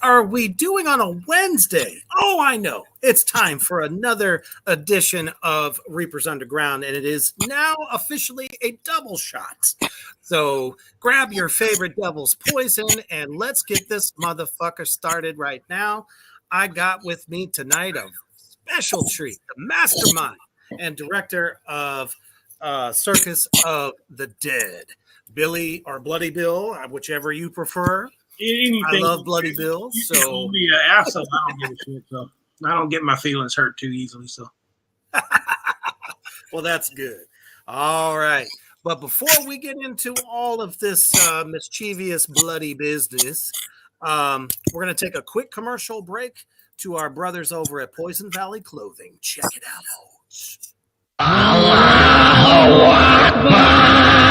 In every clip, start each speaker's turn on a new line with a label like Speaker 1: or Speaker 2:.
Speaker 1: Are we doing on a Wednesday? Oh, I know. It's time for another edition of Reapers Underground, and it is now officially a double shot. So grab your favorite devil's poison, and let's get this motherfucker started right now. I got with me tonight a special treat, the mastermind and director of Circus of the Dead, Billy or Bloody Bill, whichever you prefer.
Speaker 2: Anything.
Speaker 1: I love Bloody Bill.
Speaker 2: You
Speaker 1: so
Speaker 2: can call me an asshole. I don't give a shit. So I don't get my feelings hurt too easily. So,
Speaker 1: well, that's good. All right, but before we get into all of this mischievous, bloody business, we're going to take a quick commercial break to our brothers over at Poison Valley Clothing. Check it out, folks. Allahu Akbar.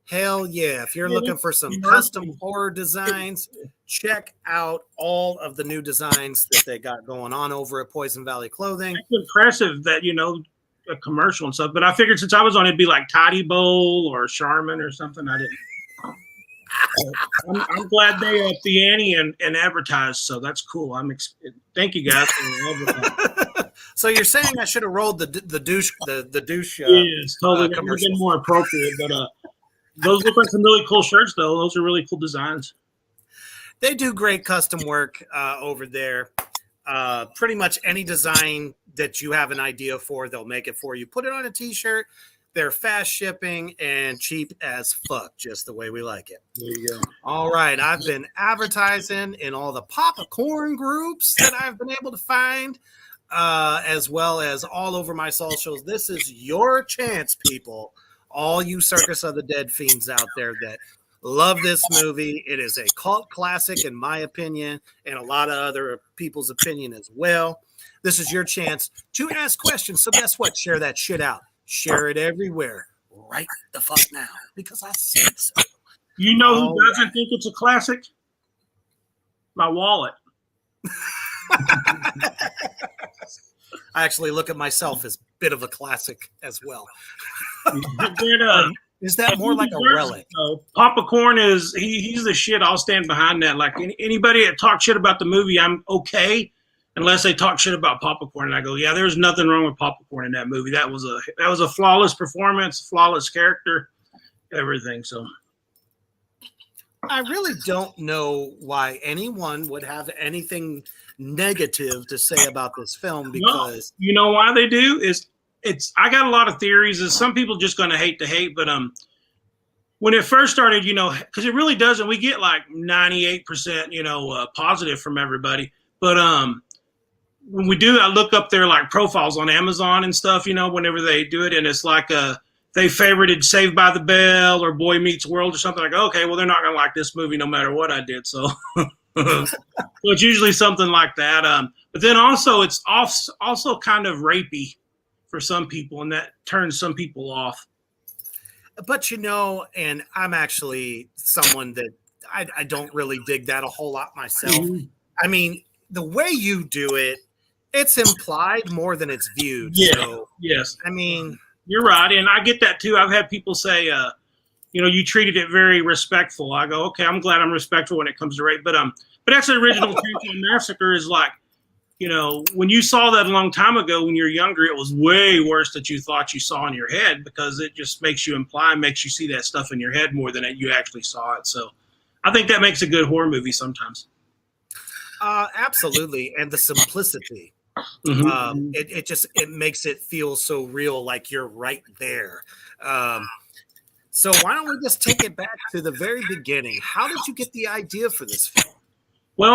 Speaker 1: Hell yeah. If you're looking for some custom horror designs, check out all of the new designs that they got going on over at Poison Valley Clothing.
Speaker 2: It's impressive that, a commercial and stuff, but I figured since I was on, it'd be like Toddy Bowl or Charmin or something. I didn't. I'm glad they up the ante and advertised, so that's cool. Thank you guys for advertising.
Speaker 1: So you're saying I should have rolled the douche
Speaker 2: yes, totally. That would have been more appropriate, but those look like some really cool shirts, though. Those are really cool designs.
Speaker 1: They do great custom work over there. Pretty much any design that you have an idea for, they'll make it for you. Put it on a T-shirt. They're fast shipping and cheap as fuck, just the way we like it.
Speaker 2: There you go.
Speaker 1: All right. I've been advertising in all the popcorn groups that I've been able to find, as well as all over my socials. This is your chance, people. All you Circus of the Dead fiends out there that love this movie. It is a cult classic, in my opinion, and a lot of other people's opinion as well. This is your chance to ask questions. So guess what? Share that shit out. Share it everywhere right the fuck now, because I said so.
Speaker 2: You know who doesn't think it's a classic? My wallet.
Speaker 1: I actually look at myself as a bit of a classic as well. Is that more like a relic?
Speaker 2: Popcorn is he's the shit. I'll stand behind that. Like anybody that talks shit about the movie, I'm okay, unless they talk shit about Popcorn, and I go, yeah, there's nothing wrong with Popcorn in that movie. That was a flawless performance, flawless character, everything. So
Speaker 1: I really don't know why anyone would have anything negative to say about this film, because
Speaker 2: you know why they do is I got a lot of theories. Is some people just going to hate, but when it first started, because it really doesn't. We get like 98%, positive from everybody, but when we do, I look up their like profiles on Amazon and stuff, whenever they do it, and it's like they favorited Saved by the Bell or Boy Meets World or something. Like, okay, well, they're not going to like this movie no matter what I did. So it's usually something like that. But then also it's also kind of rapey for some people, and that turns some people off.
Speaker 1: But and I'm actually someone that I don't really dig that a whole lot myself. Mm-hmm. I mean, the way you do it, it's implied more than it's viewed.
Speaker 2: Yeah.
Speaker 1: So,
Speaker 2: yes.
Speaker 1: I mean,
Speaker 2: you're right, and I get that too. I've had people say, you treated it very respectful. I go, okay, I'm glad I'm respectful when it comes to rape, but that's the original Chainsaw Massacre is like, you know, when you saw that a long time ago, when you're younger, it was way worse that you thought you saw in your head, because it just makes you makes you see that stuff in your head more than you actually saw it. So I think that makes a good horror movie sometimes.
Speaker 1: Absolutely. And the simplicity.
Speaker 2: Mm-hmm.
Speaker 1: It makes it feel so real, like you're right there. So why don't we just take it back to the very beginning? How did you get the idea for this film?
Speaker 2: Well,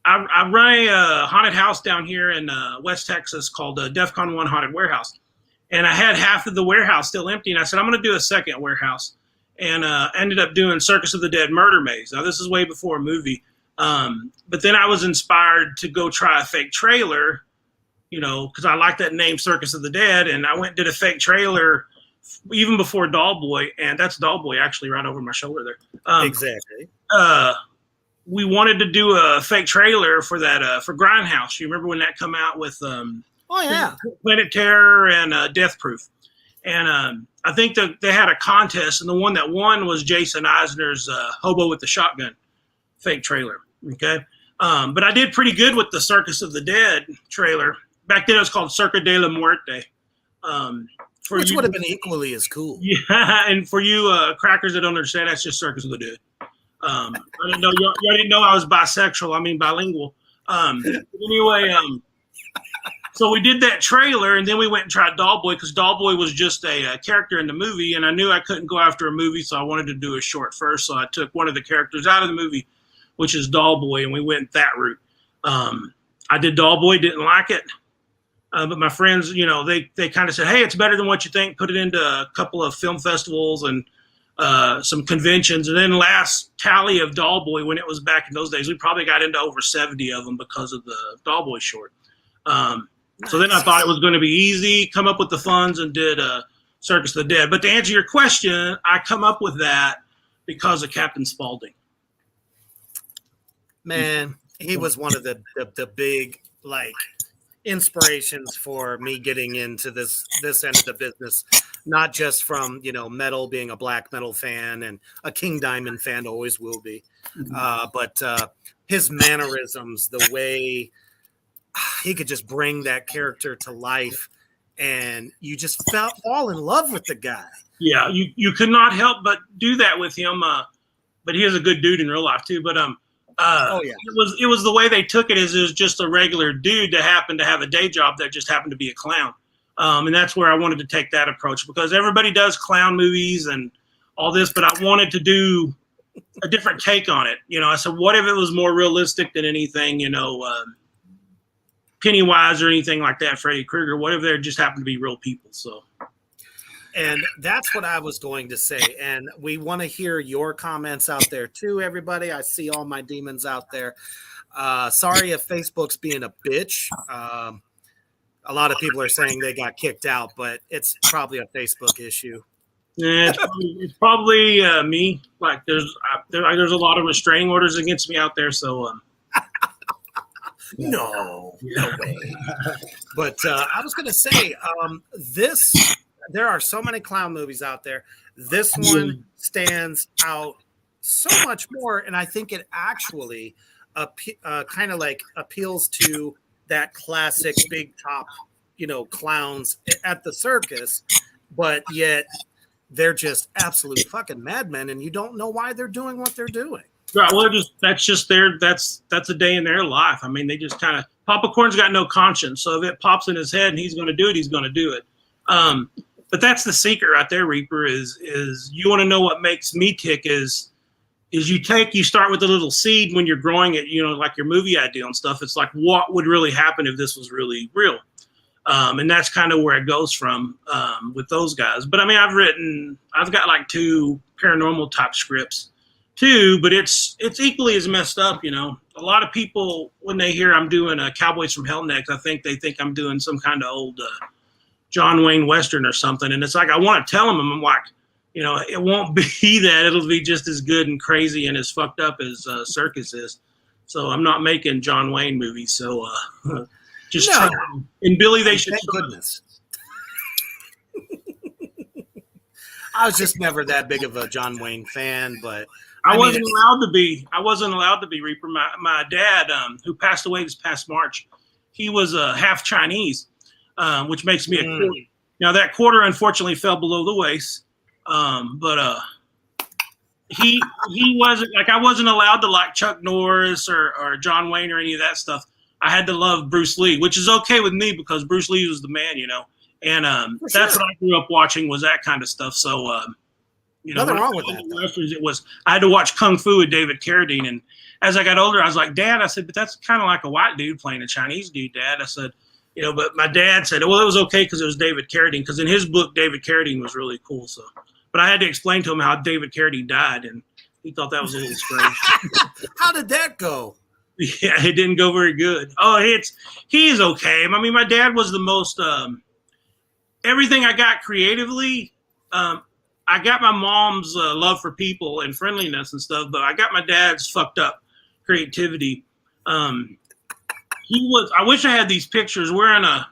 Speaker 2: I run a haunted house down here in West Texas called DEFCON 1 Haunted Warehouse. And I had half of the warehouse still empty. And I said, I'm going to do a second warehouse. And ended up doing Circus of the Dead Murder Maze. Now, this is way before a movie. But then I was inspired to go try a fake trailer, you know, because I like that name, Circus of the Dead. And I went and did a fake trailer even before Doll Boy. And that's Doll Boy actually right over my shoulder there.
Speaker 1: Exactly.
Speaker 2: We wanted to do a fake trailer for that, for Grindhouse. You remember when that come out with Planet Terror and Death Proof? And I think that they had a contest, and the one that won was Jason Eisner's Hobo with the Shotgun fake trailer. Okay. But I did pretty good with the Circus of the Dead trailer. Back then it was called Circa de la Muerte. Which
Speaker 1: would have been equally as cool.
Speaker 2: Yeah, and for you crackers that don't understand, that's just Circus of the Dead. I didn't know y'all didn't know I was bisexual. I mean bilingual. Anyway, so we did that trailer, and then we went and tried Doll Boy, because Doll Boy was just a character in the movie, and I knew I couldn't go after a movie, so I wanted to do a short first. So I took one of the characters out of the movie, which is Doll Boy, and we went that route. I did Doll Boy, didn't like it. But my friends, you know, they kind of said, hey, it's better than what you think. Put it into a couple of film festivals and some conventions. And then last tally of Doll Boy, when it was back in those days, we probably got into over 70 of them because of the Doll Boy short. So then I thought it was going to be easy, come up with the funds, and did Circus of the Dead. But to answer your question, I come up with that because of Captain Spaulding.
Speaker 1: Man, he was one of the big, like, inspirations for me getting into this end of the business, not just from, you know, metal, being a black metal fan and a King Diamond fan, always will be, but his mannerisms, the way he could just bring that character to life, and you just fall in love with the guy.
Speaker 2: Yeah, you could not help but do that with him, but he is a good dude in real life too. But it was the way they took it, as it was just a regular dude that happened to have a day job that just happened to be a clown. And that's where I wanted to take that approach, because everybody does clown movies and all this, but I wanted to do a different take on it. You know, I said, what if it was more realistic than anything, you know, Pennywise or anything like that, Freddy Krueger, what if there just happened to be real people? So.
Speaker 1: And that's what I was going to say. And we want to hear your comments out there too, everybody. I see all my demons out there. Sorry if Facebook's being a bitch. A lot of people are saying they got kicked out, but it's probably a Facebook issue.
Speaker 2: Yeah, it's probably me. Like there's a lot of restraining orders against me out there. So
Speaker 1: no way. But I was going to say there are so many clown movies out there. This one stands out so much more, and I think it actually kind of like appeals to that classic big top, you know, clowns at the circus, but yet they're just absolute fucking madmen, and you don't know why they're doing what they're doing.
Speaker 2: Right. Well, that's a day in their life. I mean, they just kind of, Papa Corn's got no conscience, so if it pops in his head and he's going to do it, he's going to do it. But that's the secret right there, Reaper, is you want to know what makes me tick is you start with a little seed when you're growing it, you know, like your movie idea and stuff. It's like, what would really happen if this was really real? And that's kind of where it goes from with those guys. But I mean, I've got like 2 paranormal type scripts too, but it's equally as messed up, you know. A lot of people, when they hear I'm doing Cowboys from Hell Next, they think I'm doing some kind of old John Wayne Western or something. And it's like, I want to tell them, I'm like, you know, it won't be that. It'll be just as good and crazy and as fucked up as Circus is. So I'm not making John Wayne movies. So just try. And Billy, they should.
Speaker 1: Thank goodness. I was just never that big of a John Wayne fan, but
Speaker 2: I wasn't allowed to be. I wasn't allowed to be Reaper. My dad, who passed away this past March, he was half Chinese, which makes me a quarter. Now that quarter unfortunately fell below the waist, but he wasn't like, I wasn't allowed to like Chuck Norris or John Wayne or any of that stuff. I had to love Bruce Lee, which is okay with me because Bruce Lee was the man, And that's what I grew up watching, was that kind of stuff. So
Speaker 1: nothing wrong with that.
Speaker 2: Westerns, I had to watch Kung Fu with David Carradine, and as I got older, I was like, Dad, I said, but that's kind of like a white dude playing a Chinese dude, Dad. I said, but my dad said, well, it was okay because it was David Carradine, because in his book, David Carradine was really cool. So, but I had to explain to him how David Carradine died, and he thought that was a little strange.
Speaker 1: How did that go?
Speaker 2: Yeah, it didn't go very good. Oh, he is okay. I mean, my dad was the most everything I got creatively. I got my mom's love for people and friendliness and stuff, but I got my dad's fucked up creativity. I wish I had these pictures. We're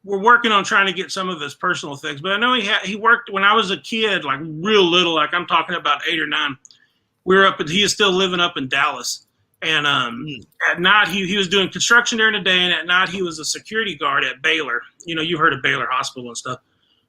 Speaker 2: working on trying to get some of his personal things, but I know he worked when I was a kid, like real little, like I'm talking about 8 or 9. He is still living up in Dallas. And at night, he was doing construction during the day, and at night he was a security guard at Baylor. You've heard of Baylor Hospital and stuff.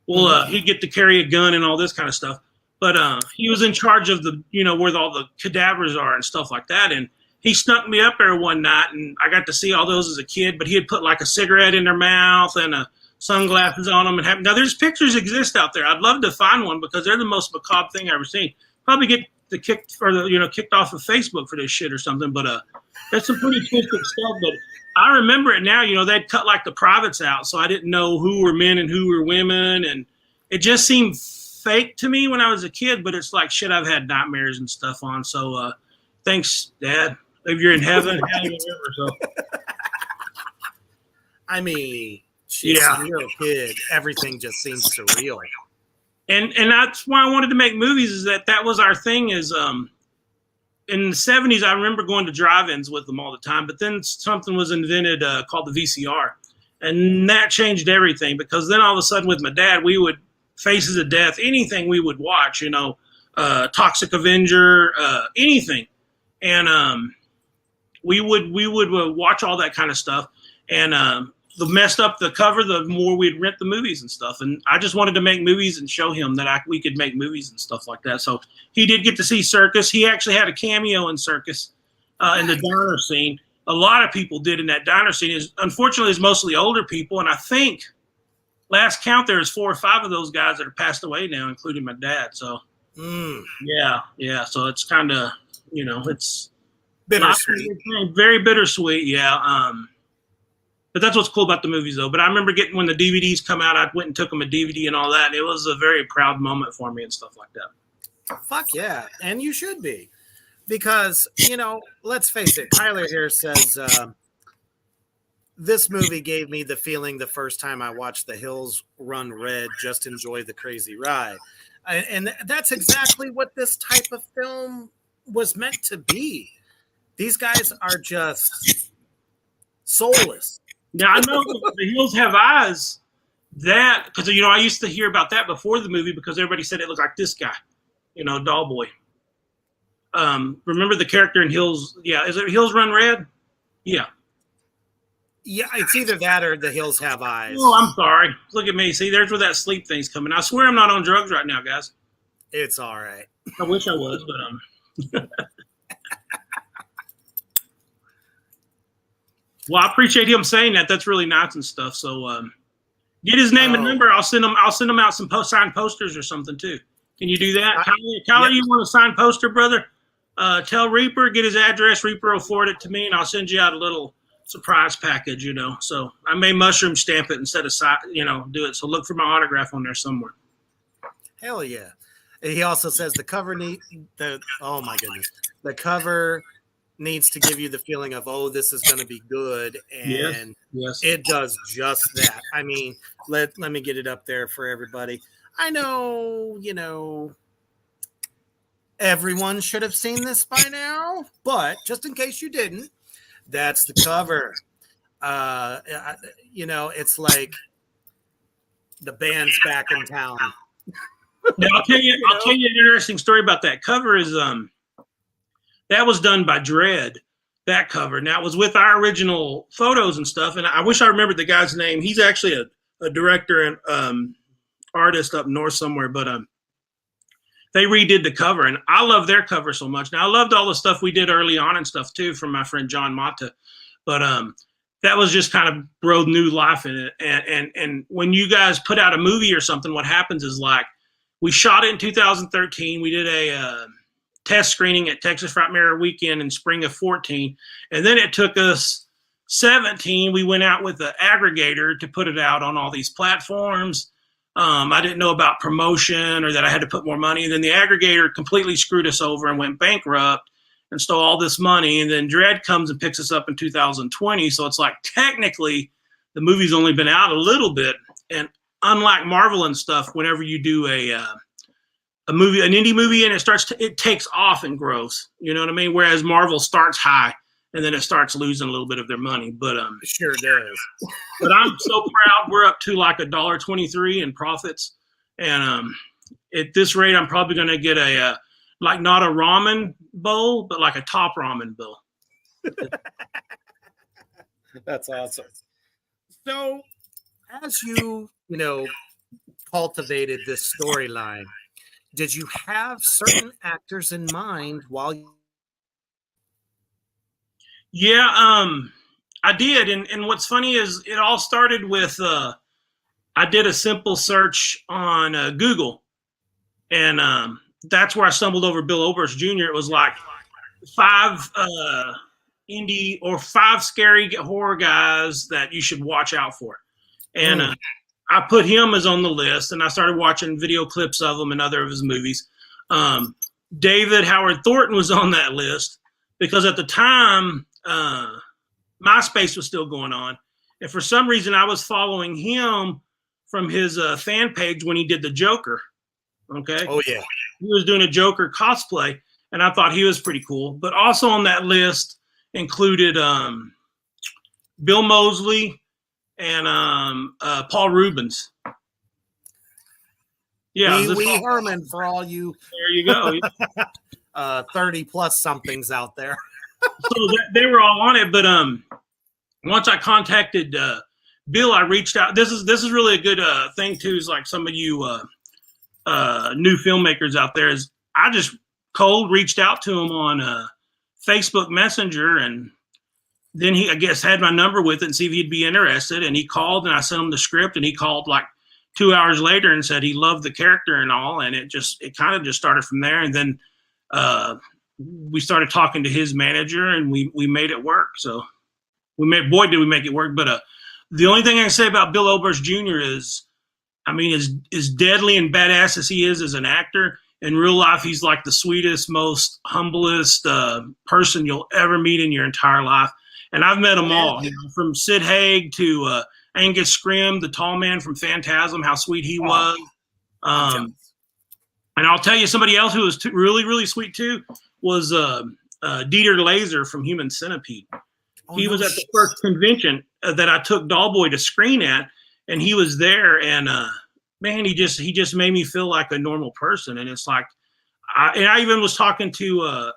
Speaker 2: Well, he'd get to carry a gun and all this kind of stuff. But he was in charge of where all the cadavers are and stuff like that. And he snuck me up there one night, and I got to see all those as a kid. But he had put like a cigarette in their mouth and sunglasses on them. Now, there's pictures exist out there. I'd love to find one because they're the most macabre thing I've ever seen. Probably get kicked off of Facebook for this shit or something. But that's some pretty twisted stuff. But I remember it now. They'd cut like the privates out, so I didn't know who were men and who were women, and it just seemed fake to me when I was a kid. But it's like shit I've had nightmares and stuff on. So thanks, Dad. If you're in heaven, so.
Speaker 1: I mean, when you're a kid, everything just seems surreal.
Speaker 2: And that's why I wanted to make movies, is that was our thing. Is in the 70s, I remember going to drive-ins with them all the time. But then something was invented called the VCR, and that changed everything, because then all of a sudden with my dad, we would Faces of Death, anything we would watch, Toxic Avenger, anything, and we would watch all that kind of stuff. And the messed up the cover, the more we'd rent the movies and stuff. And I just wanted to make movies and show him that we could make movies and stuff like that. So he did get to see Circus. He actually had a cameo in Circus in the diner scene. A lot of people did in that diner scene. Unfortunately, it's mostly older people. And I think last count, there's 4 or 5 of those guys that are passed away now, including my dad. So yeah. So it's kind of, it's
Speaker 1: bittersweet.
Speaker 2: Very bittersweet. Yeah. But that's what's cool about the movies, though. But I remember when the DVDs come out, I went and took them a DVD and all that. And it was a very proud moment for me and stuff like that.
Speaker 1: Fuck yeah. And you should be. Because, let's face it, Tyler here says, this movie gave me the feeling the first time I watched The Hills Run Red, just enjoy the crazy ride. And that's exactly what this type of film was meant to be. These guys are just soulless.
Speaker 2: Now, I know The Hills Have Eyes, because, I used to hear about that before the movie because everybody said it looked like this guy, Doll Boy. Remember the character in Hills? Yeah. Is it Hills Run Red? Yeah.
Speaker 1: Yeah, it's either that or The Hills Have Eyes.
Speaker 2: Oh, I'm sorry. Look at me. See, there's where that sleep thing's coming. I swear I'm not on drugs right now, guys.
Speaker 1: It's all right.
Speaker 2: I wish I was, but Well, I appreciate him saying that. That's really nice and stuff. So get his name and number. I'll send him out some signed posters or something too. Can you do that? Kyler, you want a signed poster, brother? Tell Reaper, get his address. Reaper will forward it to me, and I'll send you out a little surprise package, So I may mushroom stamp it instead of, do it. So look for my autograph on there somewhere.
Speaker 1: Hell yeah. He also says the cover oh my goodness. The cover needs to give you the feeling of, this is going to be good. And
Speaker 2: yes.
Speaker 1: It does just that. I mean, let me get it up there for everybody. I know, everyone should have seen this by now, but just in case you didn't, that's the cover. It's like the band's back in town.
Speaker 2: Now I'll tell you an interesting story about that cover. Is that was done by Dredd. That cover. Now it was with our original photos and stuff. And I wish I remembered the guy's name. He's actually a director and artist up north somewhere. But they redid the cover, and I love their cover so much. Now I loved all the stuff we did early on and stuff too from my friend John Mata. But that was just kind of brought new life in it. And when you guys put out a movie or something, what happens is like we shot it in 2013. We did a test screening at Texas Frightmare Weekend in spring of 14. And then it took us 17. We went out with the aggregator to put it out on all these platforms. I didn't know about promotion or that I had to put more money. And then the aggregator completely screwed us over and went bankrupt and stole all this money. And then Dredd comes and picks us up in 2020. So it's like technically the movie's only been out a little bit. And unlike Marvel and stuff, whenever you do a movie, an indie movie, and it takes off and grows. You know what I mean? Whereas Marvel starts high and then it starts losing a little bit of their money. But
Speaker 1: sure there is.
Speaker 2: But I'm so proud. We're up to like $1.23 in profits, and at this rate, I'm probably going to get a like not a ramen bowl, but like a top ramen bowl.
Speaker 1: That's awesome. So, as you cultivated this storyline, did you have certain actors in mind while you?
Speaker 2: Yeah, I did. And what's funny is it all started with I did a simple search on Google, and that's where I stumbled over Bill Oberst Jr. It was like 5 indie or 5 scary horror guys that you should watch out for. And I put him as on the list, and I started watching video clips of him and other of his movies. David Howard Thornton was on that list because at the time, MySpace was still going on. And for some reason, I was following him from his fan page when he did the Joker. Okay.
Speaker 1: Oh, yeah.
Speaker 2: He was doing a Joker cosplay, and I thought he was pretty cool. But also on that list included Bill Moseley and Paul Rubens. Yeah.
Speaker 1: Wee Herman for all you.
Speaker 2: There you go.
Speaker 1: 30 plus somethings out there.
Speaker 2: So they were all on it. But once I contacted Bill, I reached out. This is really a good thing too. Is like some of you new filmmakers out there. Is I just cold reached out to him on Facebook Messenger, and then he, I guess, had my number with it and see if he'd be interested. And he called, and I sent him the script, and he called like 2 hours later and said he loved the character and all. And it kind of just started from there. And then we started talking to his manager, and we made it work. So boy, did we make it work. But the only thing I can say about Bill Oberst Jr. is, I mean, as deadly and badass as he is as an actor, in real life, he's like the sweetest, most humblest person you'll ever meet in your entire life. And I've met them all, from Sid Haig to Angus Scrimm, the tall man from Phantasm, how sweet he was. And I'll tell you, somebody else who was really, really sweet too was Dieter Laser from Human Centipede. He was at the first convention that I took Dollboy to screen at, and he was there, and man, he just made me feel like a normal person. And it's like, I even was talking to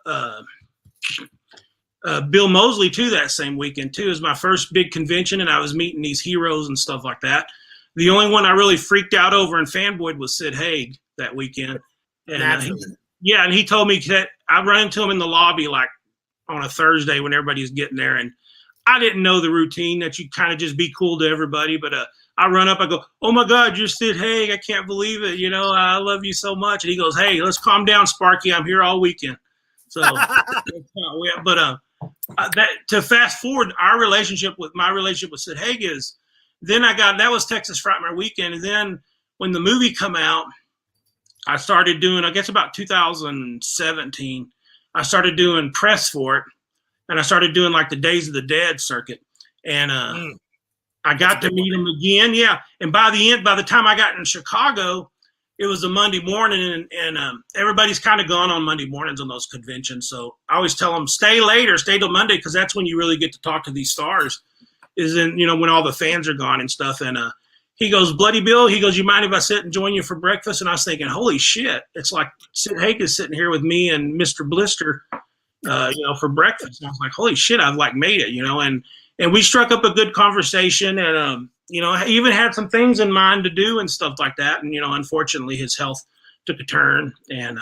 Speaker 2: Bill Moseley too that same weekend too. It was my first big convention, and I was meeting these heroes and stuff like that. The only one I really freaked out over and fanboyed was Sid Haig that weekend. And and he told me that I run into him in the lobby like on a Thursday when everybody's getting there, and I didn't know the routine that you kind of just be cool to everybody, but I run up, I go, "Oh my God, you're Sid Haig! I can't believe it! I love you so much." And he goes, "Hey, let's calm down, Sparky. I'm here all weekend." So, but that to fast forward, my relationship with Sid Haig is, then that was Texas Frightmare Weekend, and then when the movie come out, I started doing, I guess about 2017, I started doing press for it, and I started doing like the Days of the Dead circuit, and I got to meet him again. Yeah. And by the time I got in Chicago, it was a Monday morning, and everybody's kind of gone on Monday mornings on those conventions. So I always tell them, stay late or stay till Monday, because that's when you really get to talk to these stars, is in, when all the fans are gone and stuff. And he goes, Bloody Bill, he goes, you mind if I sit and join you for breakfast? And I was thinking, holy shit, it's like Sid Haig is sitting here with me and Mr. Blister, for breakfast. And I was like, holy shit, I've like made it, and we struck up a good conversation, and I even had some things in mind to do and stuff like that. And unfortunately, his health took a turn, and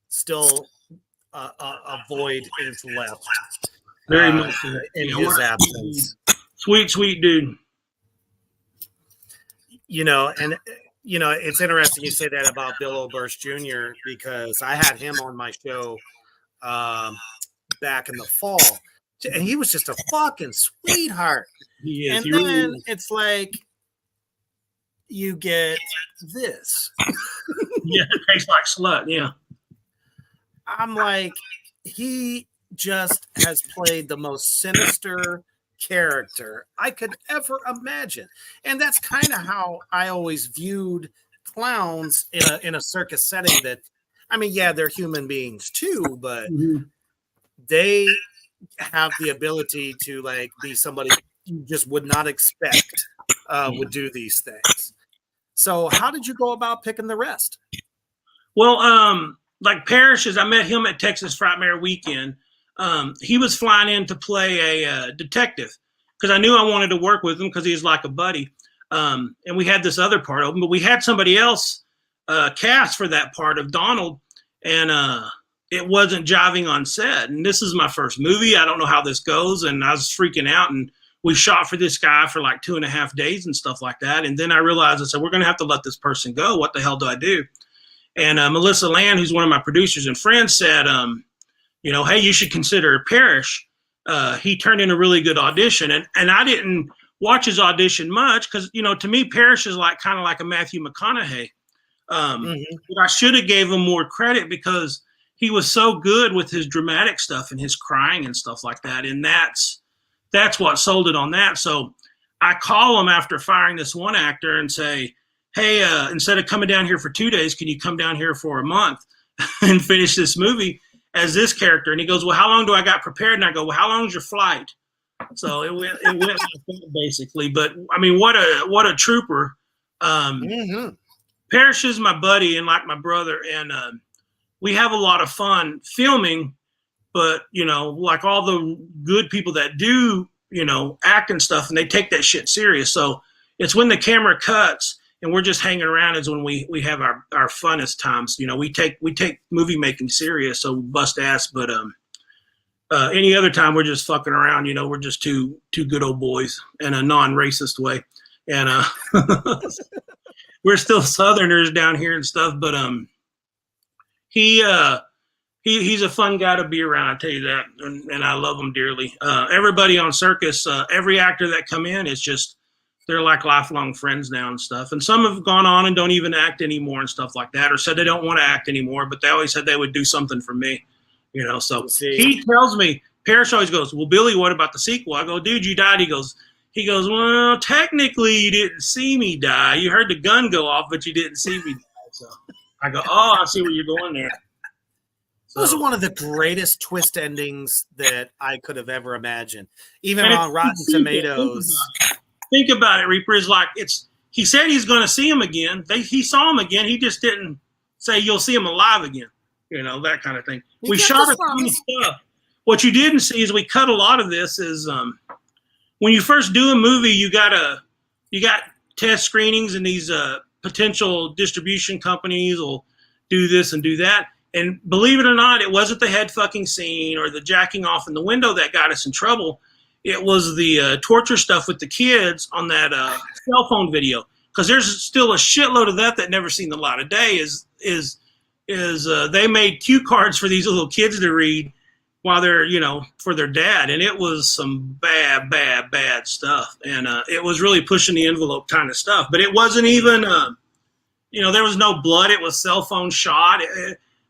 Speaker 1: still a void is left.
Speaker 2: Very much
Speaker 1: in his absence.
Speaker 2: Sweet dude.
Speaker 1: It's interesting you say that about Bill Oberst Jr. because I had him on my show back in the fall, and he was just a fucking sweetheart.
Speaker 2: He is.
Speaker 1: And
Speaker 2: he
Speaker 1: then
Speaker 2: really is.
Speaker 1: it's like you get this.
Speaker 2: Yeah, it tastes like slut. Yeah.
Speaker 1: I'm like, he just has played the most sinister character I could ever imagine. And that's kind of how I always viewed clowns in a circus setting. That, I mean, yeah, they're human beings too, but they have the ability to like be somebody you just would not expect would do these things. So how did you go about picking the rest?
Speaker 2: Well, like Parrish, I met him at Texas Frightmare Weekend. He was flying in to play a detective because I knew I wanted to work with him because he's like a buddy. And we had this other part open, but we had somebody else cast for that part of Donald, and it wasn't jiving on set. And this is my first movie. I don't know how this goes. And I was freaking out, and we shot for this guy for like 2.5 days and stuff like that. And then I realized, I said, we're going to have to let this person go. What the hell do I do? And Melissa Land, who's one of my producers and friends, said, hey, you should consider Parrish. He turned in a really good audition. And I didn't watch his audition much because, to me, Parrish is like kind of like a Matthew McConaughey. But I should have gave him more credit because he was so good with his dramatic stuff and his crying and stuff like that. And that's what sold it on that. So I call him after firing this one actor and say, hey, instead of coming down here for 2 days, can you come down here for a month and finish this movie as this character? And he goes, well, how long do I got prepared? And I go, well, how long is your flight? So it went like that basically. But I mean, what a trooper. Parrish is my buddy and like my brother. And we have a lot of fun filming, but like all the good people that do, act and stuff, and they take that shit serious. So it's when the camera cuts and we're just hanging around is when we have our funnest times. We take movie making serious, so we bust ass. But any other time we're just fucking around. We're just two good old boys in a non-racist way, and we're still Southerners down here and stuff. But he's a fun guy to be around. I tell you that, and I love him dearly. Everybody on Circus, every actor that come in is just. They're like lifelong friends now and stuff. And some have gone on and don't even act anymore and stuff like that, or said they don't want to act anymore, but they always said they would do something for me, So he tells me, Parrish always goes, well, Billy, what about the sequel? I go, dude, you died. He goes, well, technically you didn't see me die. You heard the gun go off, but you didn't see me die. So I go, oh, I see where you're going there.
Speaker 1: Those are one of the greatest twist endings that I could have ever imagined. Even on Rotten Tomatoes.
Speaker 2: Think about it, Reaper. Is like he said he's going to see him again. He saw him again. He just didn't say you'll see him alive again. That kind of thing. We shot a ton of stuff. What you didn't see is we cut a lot of this. Is when you first do a movie, you got test screenings, and these potential distribution companies will do this and do that. And believe it or not, it wasn't the head fucking scene or the jacking off in the window that got us in trouble. It was the torture stuff with the kids on that cell phone video, because there's still a shitload of that never seen the light of day. Is they made cue cards for these little kids to read while they're for their dad, and it was some bad stuff, and it was really pushing the envelope kind of stuff. But it wasn't even there was no blood. It was cell phone shot,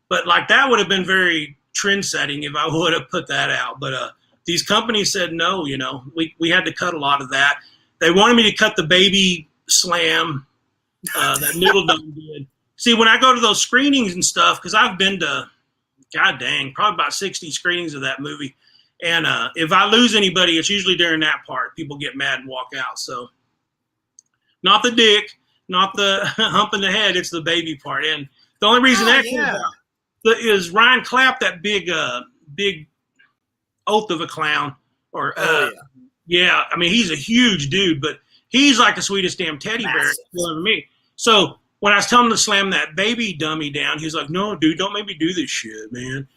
Speaker 2: but like that would have been very trend setting if I would have put that out, but. These companies said no, we had to cut a lot of that. They wanted me to cut the baby slam that Noodle Dome did. See, when I go to those screenings and stuff, because I've been to, probably about 60 screenings of that movie. And if I lose anybody, it's usually during that part. People get mad and walk out. So not the dick, not the hump in the head. It's the baby part. And the only reason that came out is Ryan Clapp, that big oath of a clown. Or yeah, I mean, he's a huge dude, but he's like the sweetest damn teddy bear ever me. So when I was telling him to slam that baby dummy down, he was like, "No, dude, don't make me do this shit, man."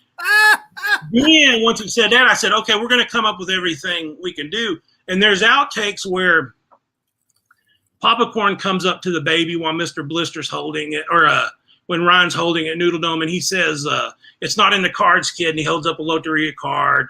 Speaker 2: Then once he said that, I said, "Okay, we're gonna come up with everything we can do." And there's outtakes where Papa Corn comes up to the baby while Mr. Blister's holding it, or when Ryan's holding it, Noodle Dome, and he says, "It's not in the cards, kid," and he holds up a Loteria card.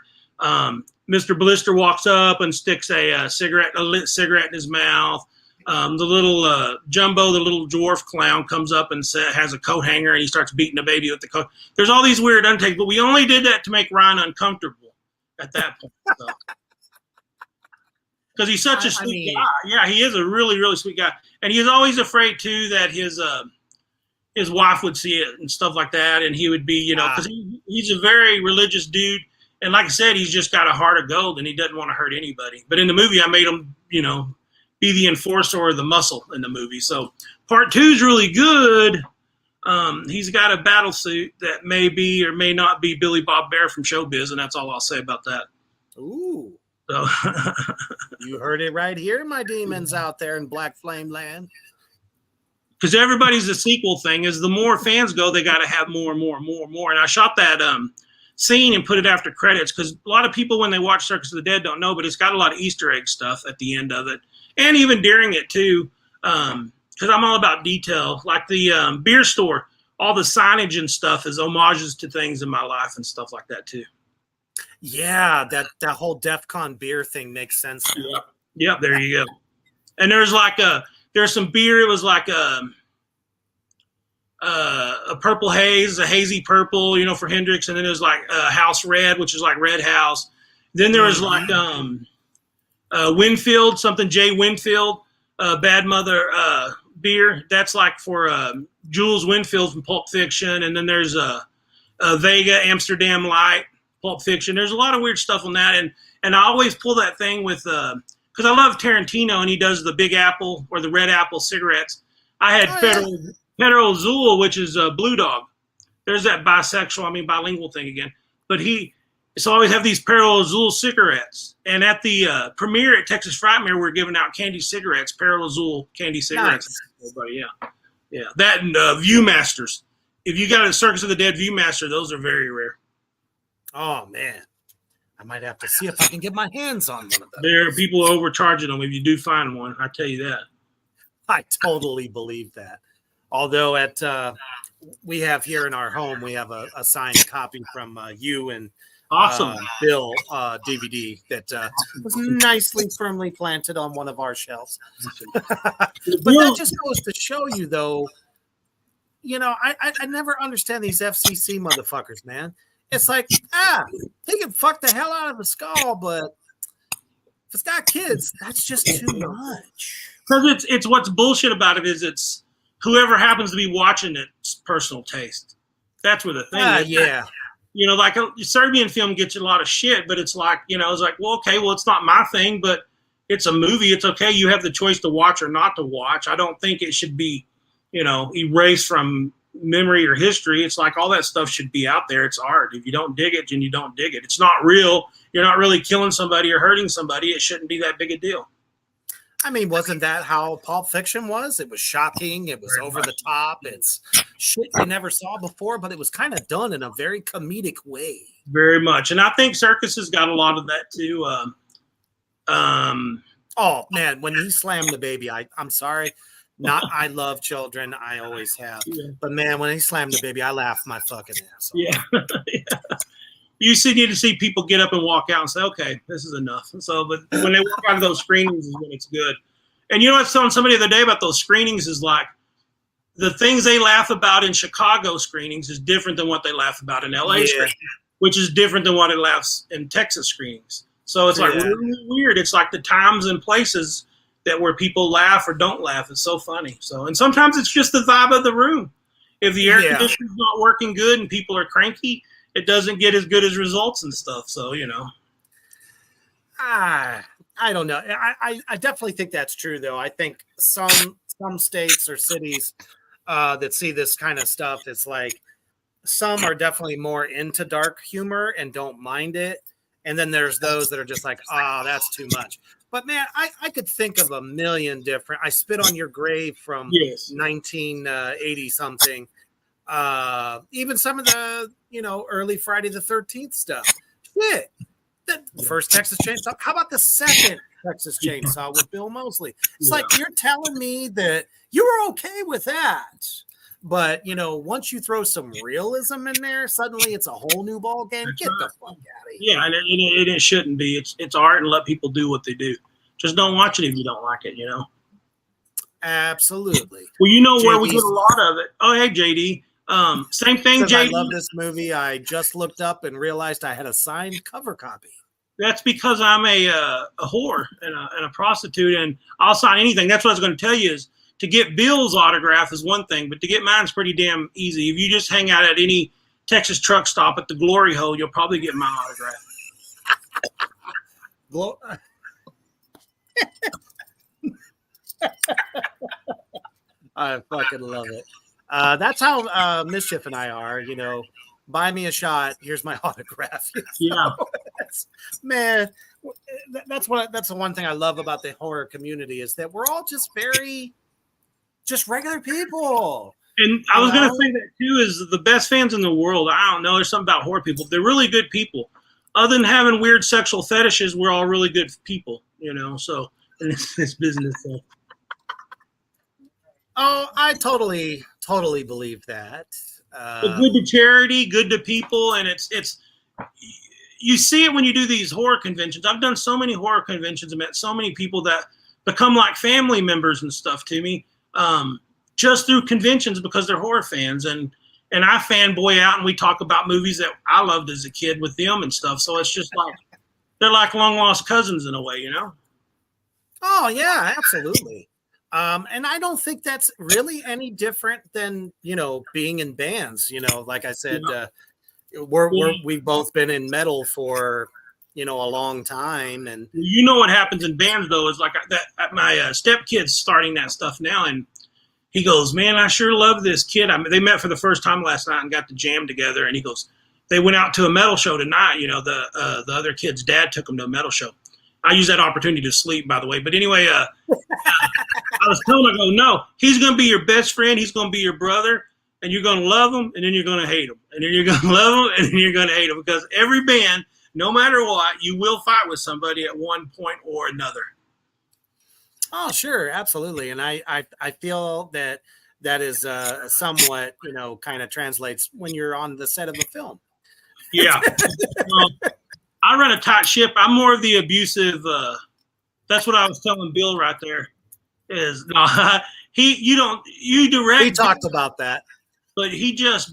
Speaker 2: Mr. Blister walks up and sticks a lit cigarette in his mouth. The little Jumbo, the little dwarf clown, comes up and has a coat hanger, and he starts beating the baby with the coat. There's all these weird untakes, but we only did that to make Ryan uncomfortable at that point. So. Because he's such a sweet guy. Yeah, he is a really, really sweet guy. And he's always afraid, too, that his wife would see it and stuff like that, and he would be, because he's a very religious dude. And like I said, he's just got a heart of gold, and he doesn't want to hurt anybody. But in the movie, I made him, be the enforcer or the muscle in the movie. So part 2 is really good. He's got a battle suit that may be or may not be Billy Bob Bear from Showbiz, and that's all I'll say about that.
Speaker 1: Ooh.
Speaker 2: So
Speaker 1: you heard it right here, my demons out there in Black Flame Land.
Speaker 2: Because everybody's a sequel thing. Is the more fans go, they got to have more and more and more and more. And I shot that scene and put it after credits because a lot of people when they watch Circus of the Dead don't know, but it's got a lot of Easter egg stuff at the end of it and even during it too, because I'm all about detail. Like the beer store, all the signage and stuff is homages to things in my life and stuff like that too.
Speaker 1: Yeah, that whole DEF CON beer thing makes sense now.
Speaker 2: Yep, there you go. And there's some beer. It was like a purple haze, a hazy purple, for Hendrix, and then there's like House Red, which is like Red House. Then there was like Winfield, something J. Winfield, Bad Mother beer. That's like for Jules Winfield from Pulp Fiction. And then there's Vega Amsterdam Light, Pulp Fiction. There's a lot of weird stuff on that, and I always pull that thing with because I love Tarantino and he does the Big Apple or the Red Apple cigarettes. I had Pedro Azul, which is a Blue Dog. There's that bilingual thing again. But so I always have these Pedro Azul cigarettes. And at the premiere at Texas Frightmare, we're giving out candy cigarettes, Pedro Azul candy cigarettes. Nice. Everybody, yeah. That and Viewmasters. If you got a Circus of the Dead Viewmaster, those are very rare.
Speaker 1: Oh, man. I might have to see if I can get my hands on one of those.
Speaker 2: There are people overcharging them if you do find one. I tell you that.
Speaker 1: I totally believe that. Although we have here in our home, we have a signed copy from you and
Speaker 2: awesome
Speaker 1: Bill DVD that was nicely firmly planted on one of our shelves. But that just goes to show you, though, I never understand these FCC motherfuckers, man. It's like, he can fuck the hell out of a skull, but if it's got kids, that's just too much.
Speaker 2: Because it's what's bullshit about it is it's whoever happens to be watching it's personal taste. That's where the thing is.
Speaker 1: Yeah.
Speaker 2: Like a Serbian film gets a lot of shit, but it's like, it's like, well, okay, well, it's not my thing, but it's a movie. It's okay. You have the choice to watch or not to watch. I don't think it should be, erased from memory or history. It's like all that stuff should be out there. It's art. If you don't dig it, then you don't dig it. It's not real. You're not really killing somebody or hurting somebody. It shouldn't be that big a deal.
Speaker 1: I mean, wasn't that how Pulp Fiction was? It was shocking. It was very over the top. It's shit you never saw before, but it was kind of done in a very comedic way.
Speaker 2: Very much. And I think Circus has got a lot of that too.
Speaker 1: Oh, man, when he slammed the baby, I'm sorry. I love children. I always have. Yeah. But, man, when he slammed the baby, I laughed my fucking ass off.
Speaker 2: Yeah. Yeah. You need to see people get up and walk out and say, okay, this is enough. So, but when they walk out of those screenings is when it's good. And I was telling somebody the other day about those screenings is like the things they laugh about in Chicago screenings is different than what they laugh about in LA screenings, which is different than what it laughs in Texas screenings. So it's like really weird. It's like the times and places that where people laugh or don't laugh. It's so funny. So, and sometimes it's just the vibe of the room. If the air conditioner's not working good and people are cranky, it doesn't get as good as results and stuff. So,
Speaker 1: I don't know. I definitely think that's true, though. I think some states or cities that see this kind of stuff, it's like some are definitely more into dark humor and don't mind it. And then there's those that are just like, that's too much. But man, I could think of a million different. I Spit on Your Grave from 1980 something. Even some of the, early Friday the 13th stuff. Shit. The first Texas Chainsaw. How about the second Texas Chainsaw with Bill Moseley? It's like you're telling me that you were okay with that. But, once you throw some realism in there, suddenly it's a whole new ball game. Get the fuck out of here.
Speaker 2: Yeah, and it shouldn't be. It's art, and let people do what they do. Just don't watch it if you don't like it,
Speaker 1: Absolutely.
Speaker 2: Well, where we get a lot of it. Oh, hey, JD. Same thing, JD.
Speaker 1: I love this movie. I just looked up and realized I had a signed cover copy.
Speaker 2: That's because I'm a whore and a prostitute, and I'll sign anything. That's what I was going to tell you is to get Bill's autograph is one thing, but to get mine's pretty damn easy. If you just hang out at any Texas truck stop at the Glory Hole, you'll probably get my autograph.
Speaker 1: I fucking love it. That's how Mischief and I are, buy me a shot. Here's my autograph.
Speaker 2: Yeah,
Speaker 1: man, that's the one thing I love about the horror community is that we're all just just regular people.
Speaker 2: And I was going to say that too, is the best fans in the world. I don't know. There's something about horror people. They're really good people. Other than having weird sexual fetishes, we're all really good people, so in this business. So.
Speaker 1: Oh, I totally believe that.
Speaker 2: Good to charity, good to people. And it's you see it when you do these horror conventions. I've done so many horror conventions and met so many people that become like family members and stuff to me. Just through conventions because they're horror fans and I fanboy out and we talk about movies that I loved as a kid with them and stuff. So it's just like they're like long lost cousins in a way,
Speaker 1: Oh yeah, absolutely. And I don't think that's really any different than being in bands. Like I said, we've both been in metal for a long time, and
Speaker 2: what happens in bands though is like that. My stepkid's starting that stuff now, and he goes, "Man, I sure love this kid." They met for the first time last night and got to jam together. And he goes, "They went out to a metal show tonight. The other kid's dad took them to a metal show." I use that opportunity to sleep, by the way. But anyway, I was telling him, I go, "No, he's going to be your best friend. He's going to be your brother, and you're going to love him, and then you're going to hate him, and then you're going to love him, and then you're going to hate him because every band, no matter what, you will fight with somebody at one point or another."
Speaker 1: Oh, sure, absolutely, and I feel that is somewhat kind of translates when you're on the set of a film.
Speaker 2: Yeah. I run a tight ship. I'm more of the abusive. That's what I was telling Bill right there. Is no, you direct.
Speaker 1: We talked about that,
Speaker 2: but he just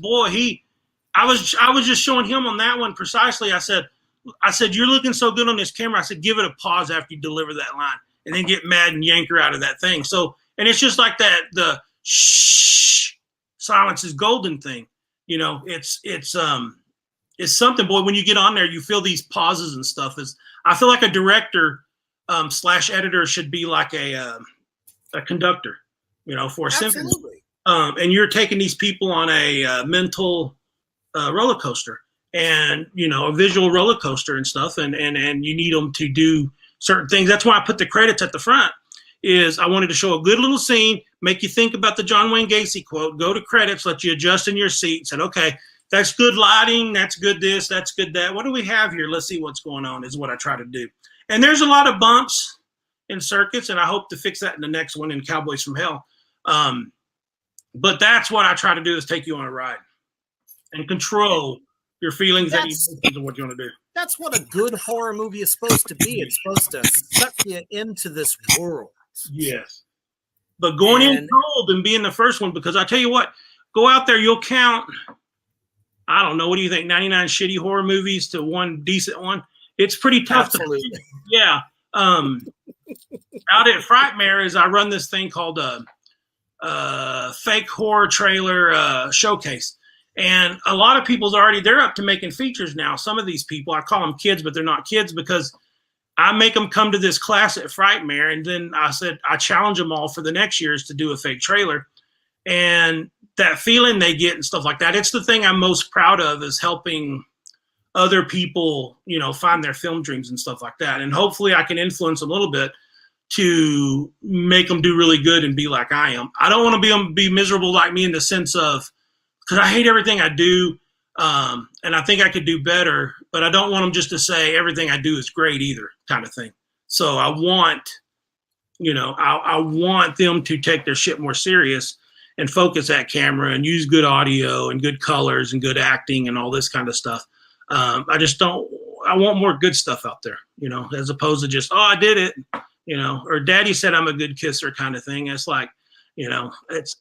Speaker 2: I was just showing him on that one precisely. I said you're looking so good on this camera. I said give it a pause after you deliver that line, and then get mad and yank her out of that thing. So and it's just like that. The shh, silence is golden thing. It's something, boy. When you get on there, you feel these pauses and stuff. I feel like a director / editor should be like a conductor, for a symphony. And you're taking these people on a mental roller coaster, and a visual roller coaster and stuff, and you need them to do certain things. That's why I put the credits at the front. Is I wanted to show a good little scene, make you think about the John Wayne Gacy quote, go to credits, let you adjust in your seat, said, okay, that's good lighting, that's good this, that's good that. What do we have here? Let's see what's going on is what I try to do. And there's a lot of bumps in circuits, and I hope to fix that in the next one in Cowboys from Hell. But that's what I try to do is take you on a ride and control your feelings and what you want to do.
Speaker 1: That's what a good horror movie is supposed to be. It's supposed to suck you into this world.
Speaker 2: Yes. But going in cold and being the first one, because I tell you what, go out there, you'll count, I don't know, what do you think, 99 shitty horror movies to one decent one? It's pretty tough.
Speaker 1: Absolutely.
Speaker 2: Yeah. Out at Frightmare I run this thing called a fake horror trailer showcase. And a lot of they're up to making features now. Some of these people, I call them kids, but they're not kids because I make them come to this class at Frightmare, and then I said I challenge them all for the next years to do a fake trailer, and that feeling they get and stuff like that. It's the thing I'm most proud of, is helping other people, you know, find their film dreams and stuff like that. And hopefully I can influence them a little bit to make them do really good and be like I am. I don't want to be miserable like me, in the sense of, because I hate everything I do. And I think I could do better, but I don't want them just to say everything I do is great either, kind of thing. So I want, you know, I want them to take their shit more serious and focus that camera and use good audio and good colors and good acting and all this kind of stuff. I want more good stuff out there, you know, as opposed to just, oh, I did it, you know, or daddy said I'm a good kisser kind of thing. It's like, you know,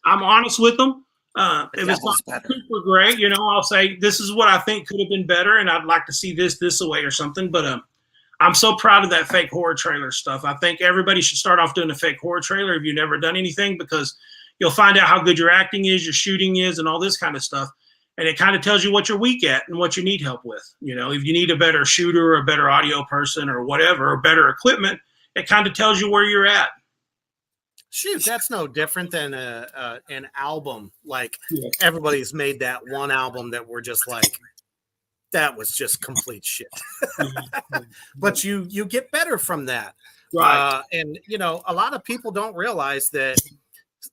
Speaker 2: I'm honest with them. If it's not super great, you know, I'll say, this is what I think could have been better, and I'd like to see this way or something. But I'm so proud of that fake horror trailer stuff. I think everybody should start off doing a fake horror trailer if you've never done anything, because you'll find out how good your acting is, your shooting is, and all this kind of stuff. And it kind of tells you what you're weak at and what you need help with. You know, if you need a better shooter or a better audio person or whatever, or better equipment, it kind of tells you where you're at.
Speaker 1: Shoot, that's no different than an album. Like, everybody's made that one album that we're just like, that was just complete shit. But you get better from that.
Speaker 2: Right.
Speaker 1: And, you know, a lot of people don't realize that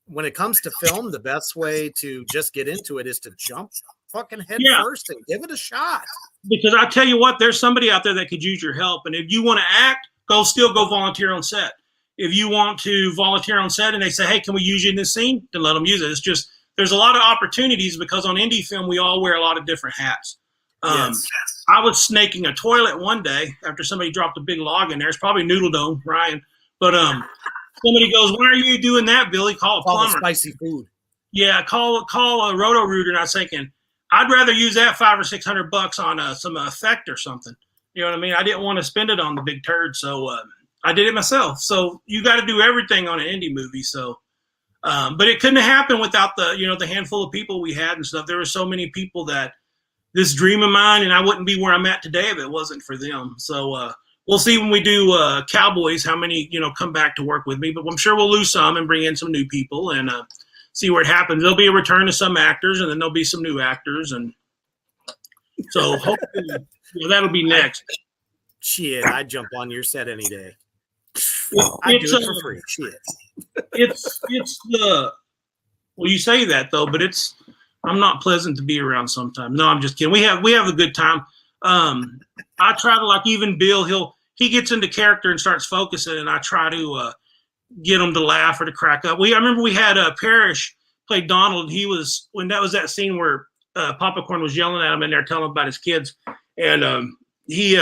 Speaker 1: when it comes to film, the best way to just get into it is to jump fucking head first and give it a shot.
Speaker 2: Because I tell you what, there's somebody out there that could use your help. And if you want to act, go volunteer on set. If you want to volunteer on set and they say, hey, can we use you in this scene? Then let them use it. It's just, there's a lot of opportunities, because on indie film, we all wear a lot of different hats. Yes. I was snaking a toilet one day after somebody dropped a big log in there. It's probably Noodle Dome, Ryan. But somebody goes, why are you doing that, Billy? Call a plumber.
Speaker 1: Spicy food.
Speaker 2: Yeah, call a Roto-Rooter. And I was thinking, I'd rather use that $500 or $600 on some effect or something. You know what I mean? I didn't want to spend it on the big turd, so I did it myself. So you got to do everything on an indie movie. So, but it couldn't have happened without the handful of people we had and stuff. There were so many people that this dream of mine, and I wouldn't be where I'm at today if it wasn't for them. So we'll see when we do Cowboys how many come back to work with me. But I'm sure we'll lose some and bring in some new people and see where it happens. There'll be a return to some actors, and then there'll be some new actors, and so hopefully that'll be next.
Speaker 1: Shit, I'd jump on your set any day. I'd do it for free. Shit.
Speaker 2: It's you say that though, but I'm not pleasant to be around sometimes. No, I'm just kidding. We have a good time. I try to, like, even Bill, he gets into character and starts focusing, and I try to get him to laugh or to crack up. I remember we had Parrish play Donald. He was, when that was that scene where Papa Corn was yelling at him in there, telling him about his kids, and he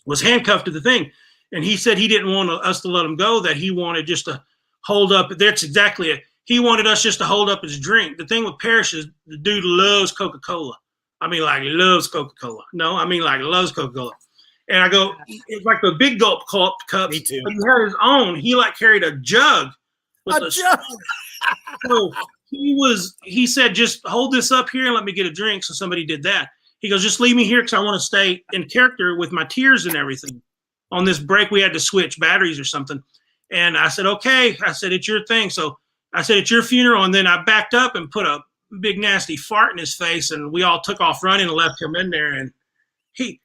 Speaker 2: was handcuffed to the thing, and he said he didn't want us to let him go, that he wanted just to hold up. That's exactly it. He wanted us just to hold up his drink. The thing with Parrish is the dude loves Coca-Cola. I mean, like, loves Coca-Cola. No, I mean, like, loves Coca-Cola. And I go, it's like the big gulp cup.
Speaker 1: Me too.
Speaker 2: But he had his own. He, like, carried a jug.
Speaker 1: A jug.
Speaker 2: So he said, just hold this up here and let me get a drink. So somebody did that. He goes, just leave me here because I want to stay in character with my tears and everything. On this break, we had to switch batteries or something. And I said, okay. I said, it's your thing. So I said, it's your funeral. And then I backed up and put a big nasty fart in his face, and we all took off running and left him in there. And he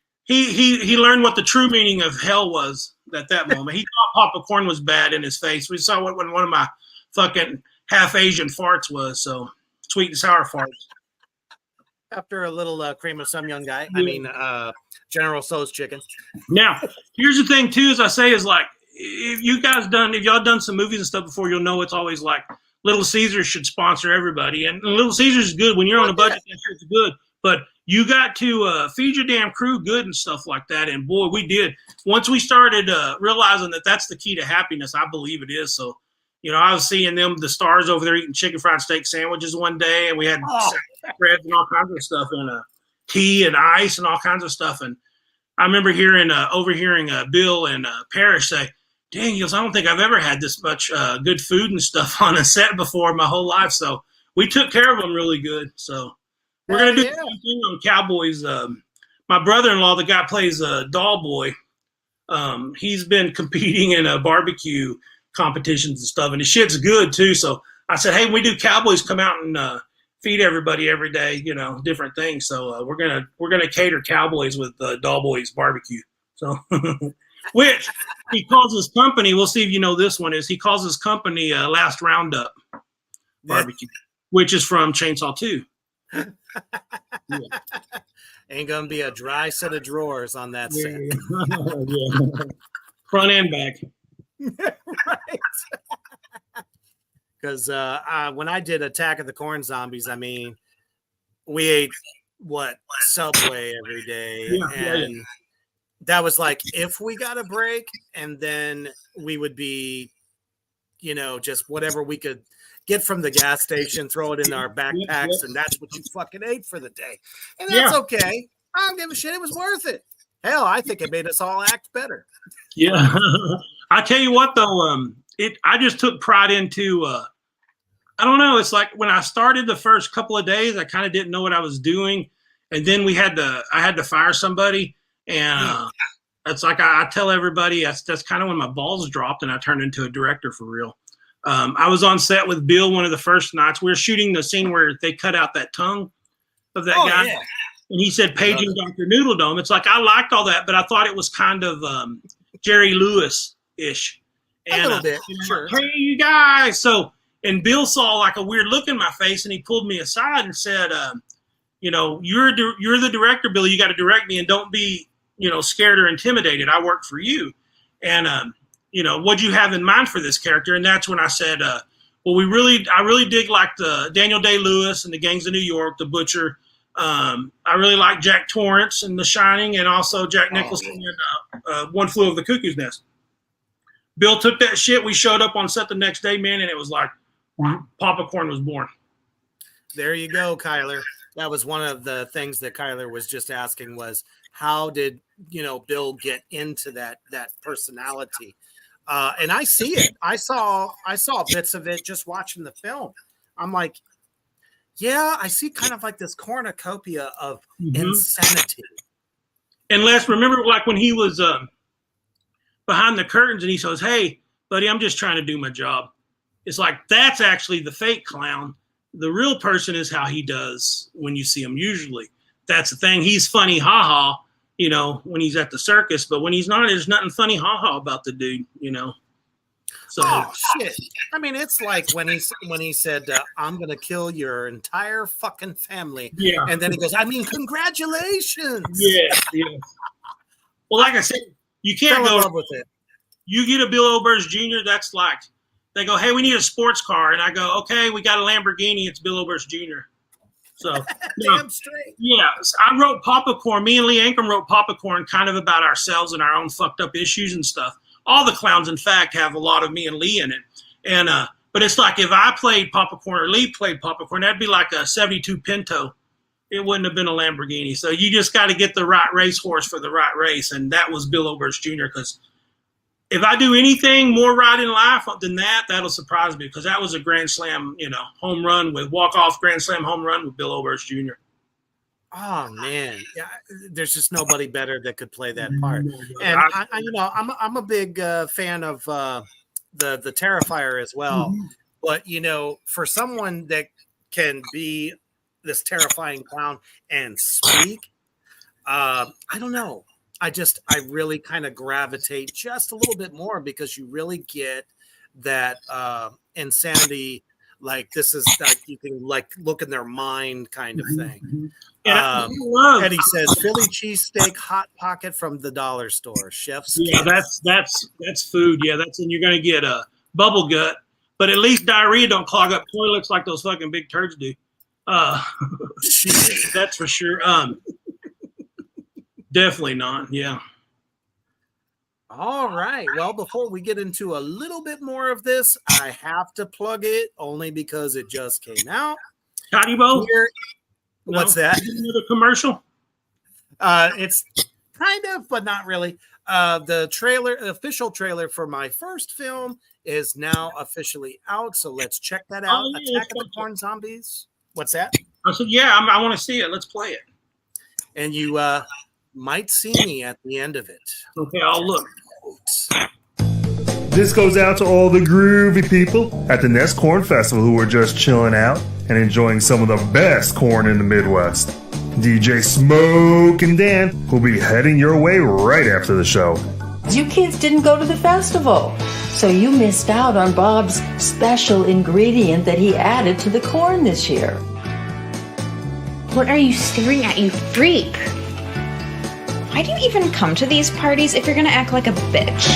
Speaker 2: learned what the true meaning of hell was at that moment. He thought Papa Corn was bad in his face. We saw what one of my fucking half Asian farts was. So sweet and sour farts.
Speaker 1: After a little cream of some young guy. I mean, General Tso's chicken.
Speaker 2: Now, here's the thing too, as I say, is like, if y'all done some movies and stuff before, you'll know it's always like Little Caesars should sponsor everybody. And Little Caesars is good when you're on a budget. It's good, but you got to feed your damn crew good and stuff like that. And boy, we did. Once we started realizing that that's the key to happiness, I believe it is. So, I was seeing the stars over there eating chicken fried steak sandwiches one day, and we had breads and all kinds of stuff, and tea and ice and all kinds of stuff. And I remember overhearing Bill and Parrish say, dang, I don't think I've ever had this much good food and stuff on a set before in my whole life. So we took care of them really good. So we're going to do the same thing on Cowboys. My brother-in-law, the guy plays Doll Boy, He's been competing in a barbecue competitions and stuff, and the shit's good too. So I said, hey, when we do Cowboys, come out and feed everybody every day, different things. So we're gonna cater Cowboys with Dollboys barbecue. So, which he calls his company. We'll see if you know this one is. He calls his company Last Roundup Barbecue, which is from Chainsaw 2.
Speaker 1: Yeah. Ain't gonna be a dry set of drawers on that set.
Speaker 2: Yeah. Front and back.
Speaker 1: Right. Because when I did Attack of the Corn Zombies, I mean, we ate Subway every day, and that was like if we got a break, and then we would be, just whatever we could get from the gas station, throw it in our backpacks, and that's what you fucking ate for the day. And that's okay. I don't give a shit. It was worth it. Hell, I think it made us all act better.
Speaker 2: Yeah. I tell you what, though, I just took pride into, I don't know. It's like when I started the first couple of days, I kind of didn't know what I was doing. And then I had to fire somebody. And it's like I tell everybody that's kind of when my balls dropped and I turned into a director for real. I was on set with Bill one of the first nights. We were shooting the scene where they cut out that tongue of that guy. Yeah. And he said, paging Dr. Noodle Dome. It's like I liked all that, but I thought it was kind of Jerry Lewis-ish. And,
Speaker 1: a little bit, sure.
Speaker 2: Hey, you guys. And Bill saw like a weird look in my face, and he pulled me aside and said, you're the director, Bill. You got to direct me, and don't be, scared or intimidated. I work for you. And, what do you have in mind for this character? And that's when I said, I really dig like the Daniel Day-Lewis and the Gangs of New York, The Butcher. I really like Jack Torrance and The Shining, and also Jack Nicholson in One Flew Over the Cuckoo's Nest. Bill took that shit. We showed up on set the next day, man, and it was like Papa Corn was born.
Speaker 1: There you go, Kyler. That was one of the things that Kyler was just asking was, how did, Bill get into that personality? And I see it. I saw bits of it just watching the film. I'm like, yeah, I see kind of like this cornucopia of insanity.
Speaker 2: And Les, remember like when he was behind the curtains and he says, hey, buddy, I'm just trying to do my job. It's like, that's actually the fake clown. The real person is how he does when you see him usually. That's the thing. He's funny, ha-ha, when he's at the circus. But when he's not, there's nothing funny, ha-ha about the dude, So,
Speaker 1: shit. I mean, it's like when he said, I'm going to kill your entire fucking family.
Speaker 2: Yeah.
Speaker 1: And then he goes, I mean, congratulations.
Speaker 2: Yeah. Well, like I said, you can't go
Speaker 1: with it.
Speaker 2: You get a Bill Oberst Jr., that's like, they go, hey, we need a sports car. And I go, okay, we got a Lamborghini. It's Bill Oberst Jr. So,
Speaker 1: damn straight.
Speaker 2: Yeah. So I wrote Papa Corn. Me and Lee Ankrum wrote Papa Corn kind of about ourselves and our own fucked up issues and stuff. All the clowns, in fact, have a lot of me and Lee in it. And but it's like if I played Papa Corn or Lee played Papa Corn, that'd be like a 72 Pinto. It wouldn't have been a Lamborghini. So you just got to get the right racehorse for the right race. And that was Bill Oberst Jr. Because if I do anything more right in life than that, that'll surprise me. Because that was a Grand Slam, home run with walk-off Grand Slam home run with Bill Oberst Jr.
Speaker 1: Oh man, yeah. There's just nobody better that could play that part. And I'm a big fan of the Terrifier as well. Mm-hmm. But for someone that can be this terrifying clown and speak, I don't know. I really kind of gravitate just a little bit more because you really get that insanity. Like this is like you can like look in their mind kind of thing. Eddie says Philly cheesesteak hot pocket from the dollar store. Chef's
Speaker 2: yeah,
Speaker 1: kiss.
Speaker 2: that's food. Yeah, and you're gonna get a bubble gut, but at least diarrhea don't clog up toilets like those fucking big turds do. That's for sure. Definitely not. Yeah.
Speaker 1: All right. Well, before we get into a little bit more of this, I have to plug it only because it just came out.
Speaker 2: Haribo?
Speaker 1: What's that?
Speaker 2: Another commercial?
Speaker 1: It's kind of, but not really. The official trailer for my first film is now officially out. So let's check that out. Attack of the Corn Zombies. What's that?
Speaker 2: I said, yeah, I want to see it. Let's play it.
Speaker 1: And you might see me at the end of it.
Speaker 2: Okay, I'll look.
Speaker 3: This goes out to all the groovy people at the Nest Corn Festival who are just chilling out and enjoying some of the best corn in the Midwest. DJ Smoke and Dan will be heading your way right after the show.
Speaker 4: You kids didn't go to the festival, so you missed out on Bob's special ingredient that he added to the corn this year.
Speaker 5: What are you staring at, you freak? Why do you even come to these parties if you're gonna act like a bitch?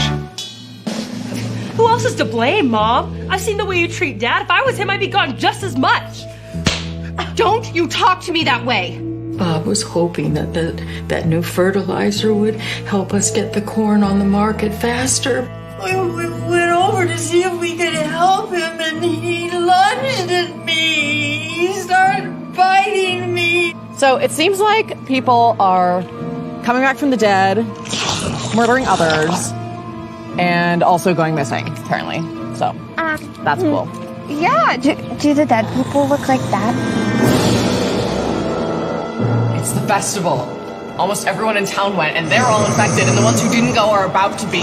Speaker 6: Who else is to blame, Mom? I've seen the way you treat Dad. If I was him, I'd be gone just as much.
Speaker 5: Don't you talk to me that way!
Speaker 4: Bob was hoping that new fertilizer would help us get the corn on the market faster. We went over to see if we could help him, and he lunged at me. He started biting me.
Speaker 7: So it seems like people are coming back from the dead, murdering others, and also going missing, apparently. So that's cool.
Speaker 8: Yeah, do the dead people look like that?
Speaker 7: It's the festival. Almost everyone in town went, and they're all infected, and the ones who didn't go are about to be.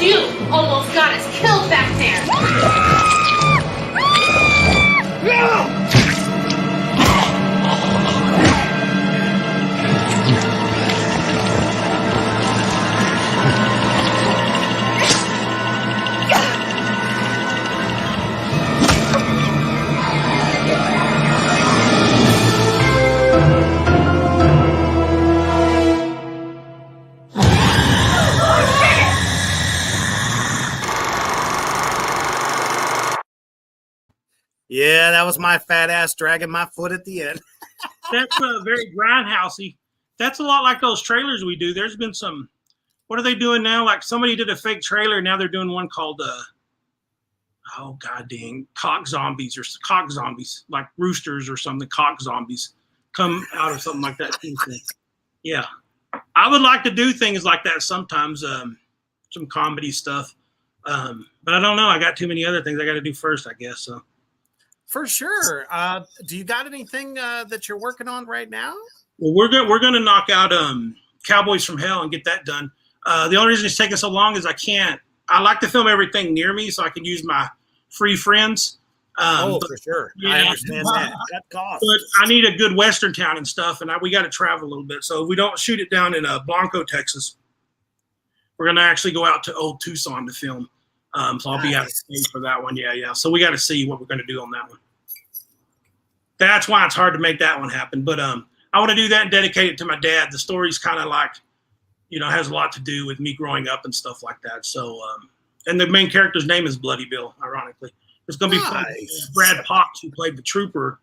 Speaker 5: You almost got us killed back there!
Speaker 1: Yeah, that was my fat ass dragging my foot at the end.
Speaker 2: That's very grindhousey. That's a lot like those trailers we do. There's been some. What are they doing now? Like somebody did a fake trailer. Now they're doing one called oh god dang, cock zombies, like roosters or something. Cock zombies come out of something like that. Yeah, I would like to do things like that sometimes. Some comedy stuff, but I don't know. I got too many other things I got to do first, I guess. So.
Speaker 1: For sure. Do you got anything that you're working on right now?
Speaker 2: Well, we're gonna knock out Cowboys from Hell and get that done. The only reason it's taking so long is I like to film everything near me so I can use my free friends.
Speaker 1: For sure. Yeah, I understand that. That costs.
Speaker 2: But I need a good Western town and stuff, and we got to travel a little bit. So if we don't shoot it down in Blanco, Texas, we're gonna actually go out to Old Tucson to film. So I'll be out of state for that one. Yeah. So we got to see what we're going to do on that one. That's why it's hard to make that one happen. But I want to do that and dedicate it to my dad. The story's kind of like, has a lot to do with me growing up and stuff like that. So, and the main character's name is Bloody Bill, ironically. It's going to be Brad Potts, who played the trooper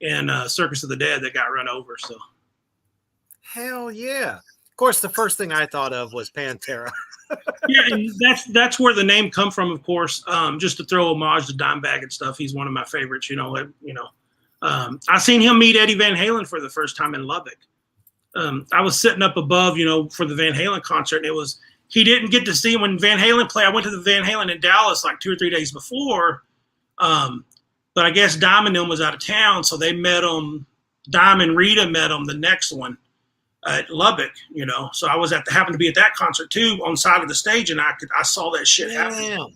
Speaker 2: in Circus of the Dead that got run over. So,
Speaker 1: hell yeah. Of course, the first thing I thought of was Pantera.
Speaker 2: Yeah, and that's where the name come from, of course. Just to throw homage to Dimebag and stuff. He's one of my favorites. I seen him meet Eddie Van Halen for the first time in Lubbock. I was sitting up above, for the Van Halen concert, and he didn't get to see him when Van Halen played. I went to the Van Halen in Dallas like 2 or 3 days before, but I guess Dime and them was out of town, so they met him. Dime and Rita met him the next one at Lubbock, So I happened to be at that concert too on the side of the stage, and I saw that shit happen. And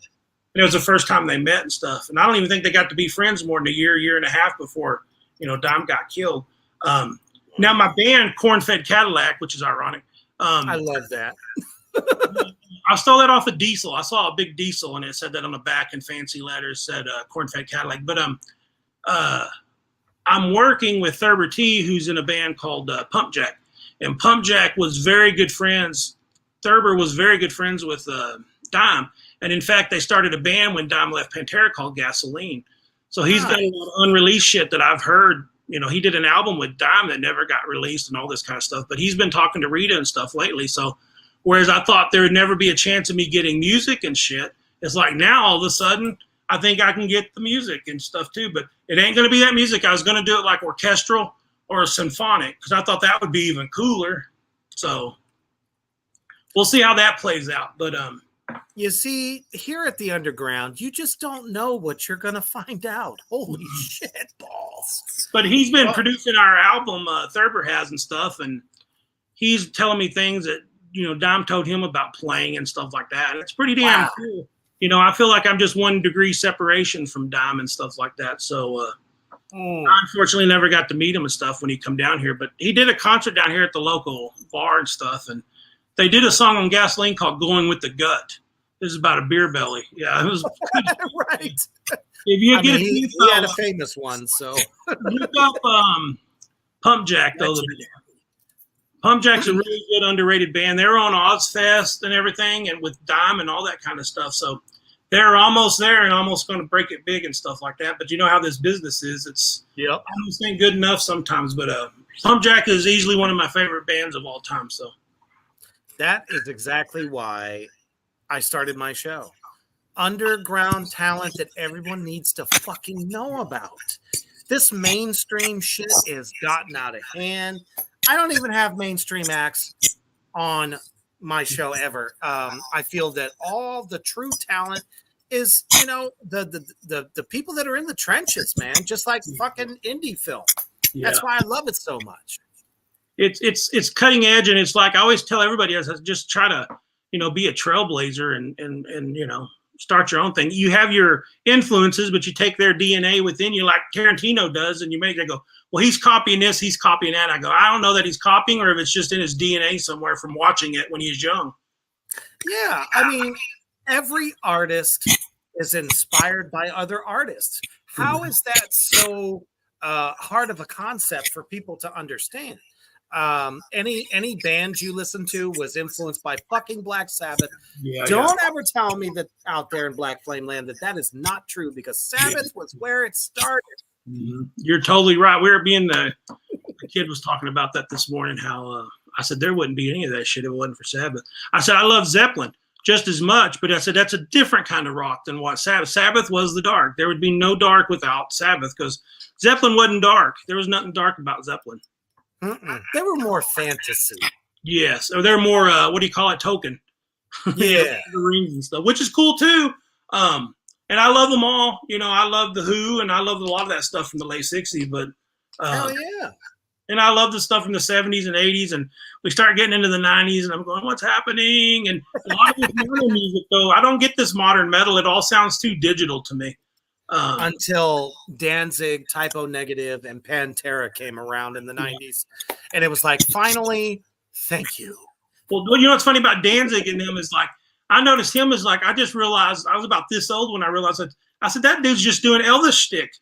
Speaker 2: it was the first time they met and stuff. And I don't even think they got to be friends more than a year and a half before, Dime got killed. Now my band, Corn-Fed Cadillac, which is ironic.
Speaker 1: I love that.
Speaker 2: I stole that off of Diesel. I saw a big Diesel and it said that on the back in fancy letters, said Corn-Fed Cadillac. But I'm working with Thurber T, who's in a band called Pump Jack. And Pump Jack was very good friends. Thurber was very good friends with Dime. And in fact, they started a band when Dime left Pantera called Gasoline. So he's got a lot of unreleased shit that I've heard. He did an album with Dime that never got released and all this kind of stuff. But he's been talking to Rita and stuff lately. So whereas I thought there would never be a chance of me getting music and shit, it's like now all of a sudden I think I can get the music and stuff too. But it ain't going to be that music. I was going to do it like orchestral or symphonic because I thought that would be even cooler. So we'll see how that plays out. But
Speaker 1: You see, here at the Underground, you just don't know what you're going to find out. Holy shit balls.
Speaker 2: but he's been producing our album, Thurber has and stuff, and he's telling me things that, Dom told him about playing and stuff like that. And it's pretty damn cool. I feel like I'm just 1 degree separation from Dom and stuff like that. So I unfortunately never got to meet him and stuff when he come down here, but he did a concert down here at the local bar and stuff. And they did a song on Gasoline called Going with the Gut. This is about a beer belly. Yeah, it was
Speaker 1: right.
Speaker 2: If you get
Speaker 1: he had a famous one, so
Speaker 2: look up Pump Jack though. Pump Jack's a really good underrated band. They're on Ozfest and everything, and with Dime and all that kind of stuff. So they're almost there and almost going to break it big and stuff like that. But you know how this business is; it's almost ain't good enough sometimes. But Pump Jack is easily one of my favorite bands of all time. So
Speaker 1: that is exactly why I started my show. Underground talent that everyone needs to fucking know about. This mainstream shit is gotten out of hand. I don't even have mainstream acts on my show ever. I feel that all the true talent is, the people that are in the trenches, man, just like fucking indie film. Yeah. That's why I love it so much.
Speaker 2: It's cutting edge, and it's like I always tell everybody, I just try to, be a trailblazer and start your own thing. You have your influences, but you take their DNA within you, like Tarantino does, and you make it go, well, he's copying this, he's copying that. I go, I don't know that he's copying, or if it's just in his DNA somewhere from watching it when he was young.
Speaker 1: Yeah, I mean, every artist is inspired by other artists. How is that so hard of a concept for people to understand? Any band you listen to was influenced by fucking Black Sabbath. Don't ever tell me that out there in Black Flame Land that is not true, because Sabbath was where it started.
Speaker 2: Mm-hmm. You're totally right. The kid was talking about that this morning, how I said there wouldn't be any of that shit if it wasn't for Sabbath. I said I love Zeppelin just as much, but I said that's a different kind of rock than what Sabbath was. The dark. There would be no dark without Sabbath, because Zeppelin wasn't dark. There was nothing dark about Zeppelin.
Speaker 1: They were more fantasy.
Speaker 2: Yes, or they're more what do you call it, token?
Speaker 1: Yeah,
Speaker 2: the rings and stuff, which is cool too. And I love them all. I love the Who, and I love a lot of that stuff from the late '60s. But
Speaker 1: hell yeah,
Speaker 2: and I love the stuff from the '70s and '80s. And we start getting into the '90s, and I'm going, what's happening? And a lot of this modern music, though, I don't get this modern metal. It all sounds too digital to me.
Speaker 1: Until Danzig, Typo Negative, and Pantera came around in the 90s. And it was like, finally, thank you.
Speaker 2: Well, what's funny about Danzig and them is like, I noticed him as like, I just realized I was about this old when I realized that. I said, that dude's just doing Elvis shtick.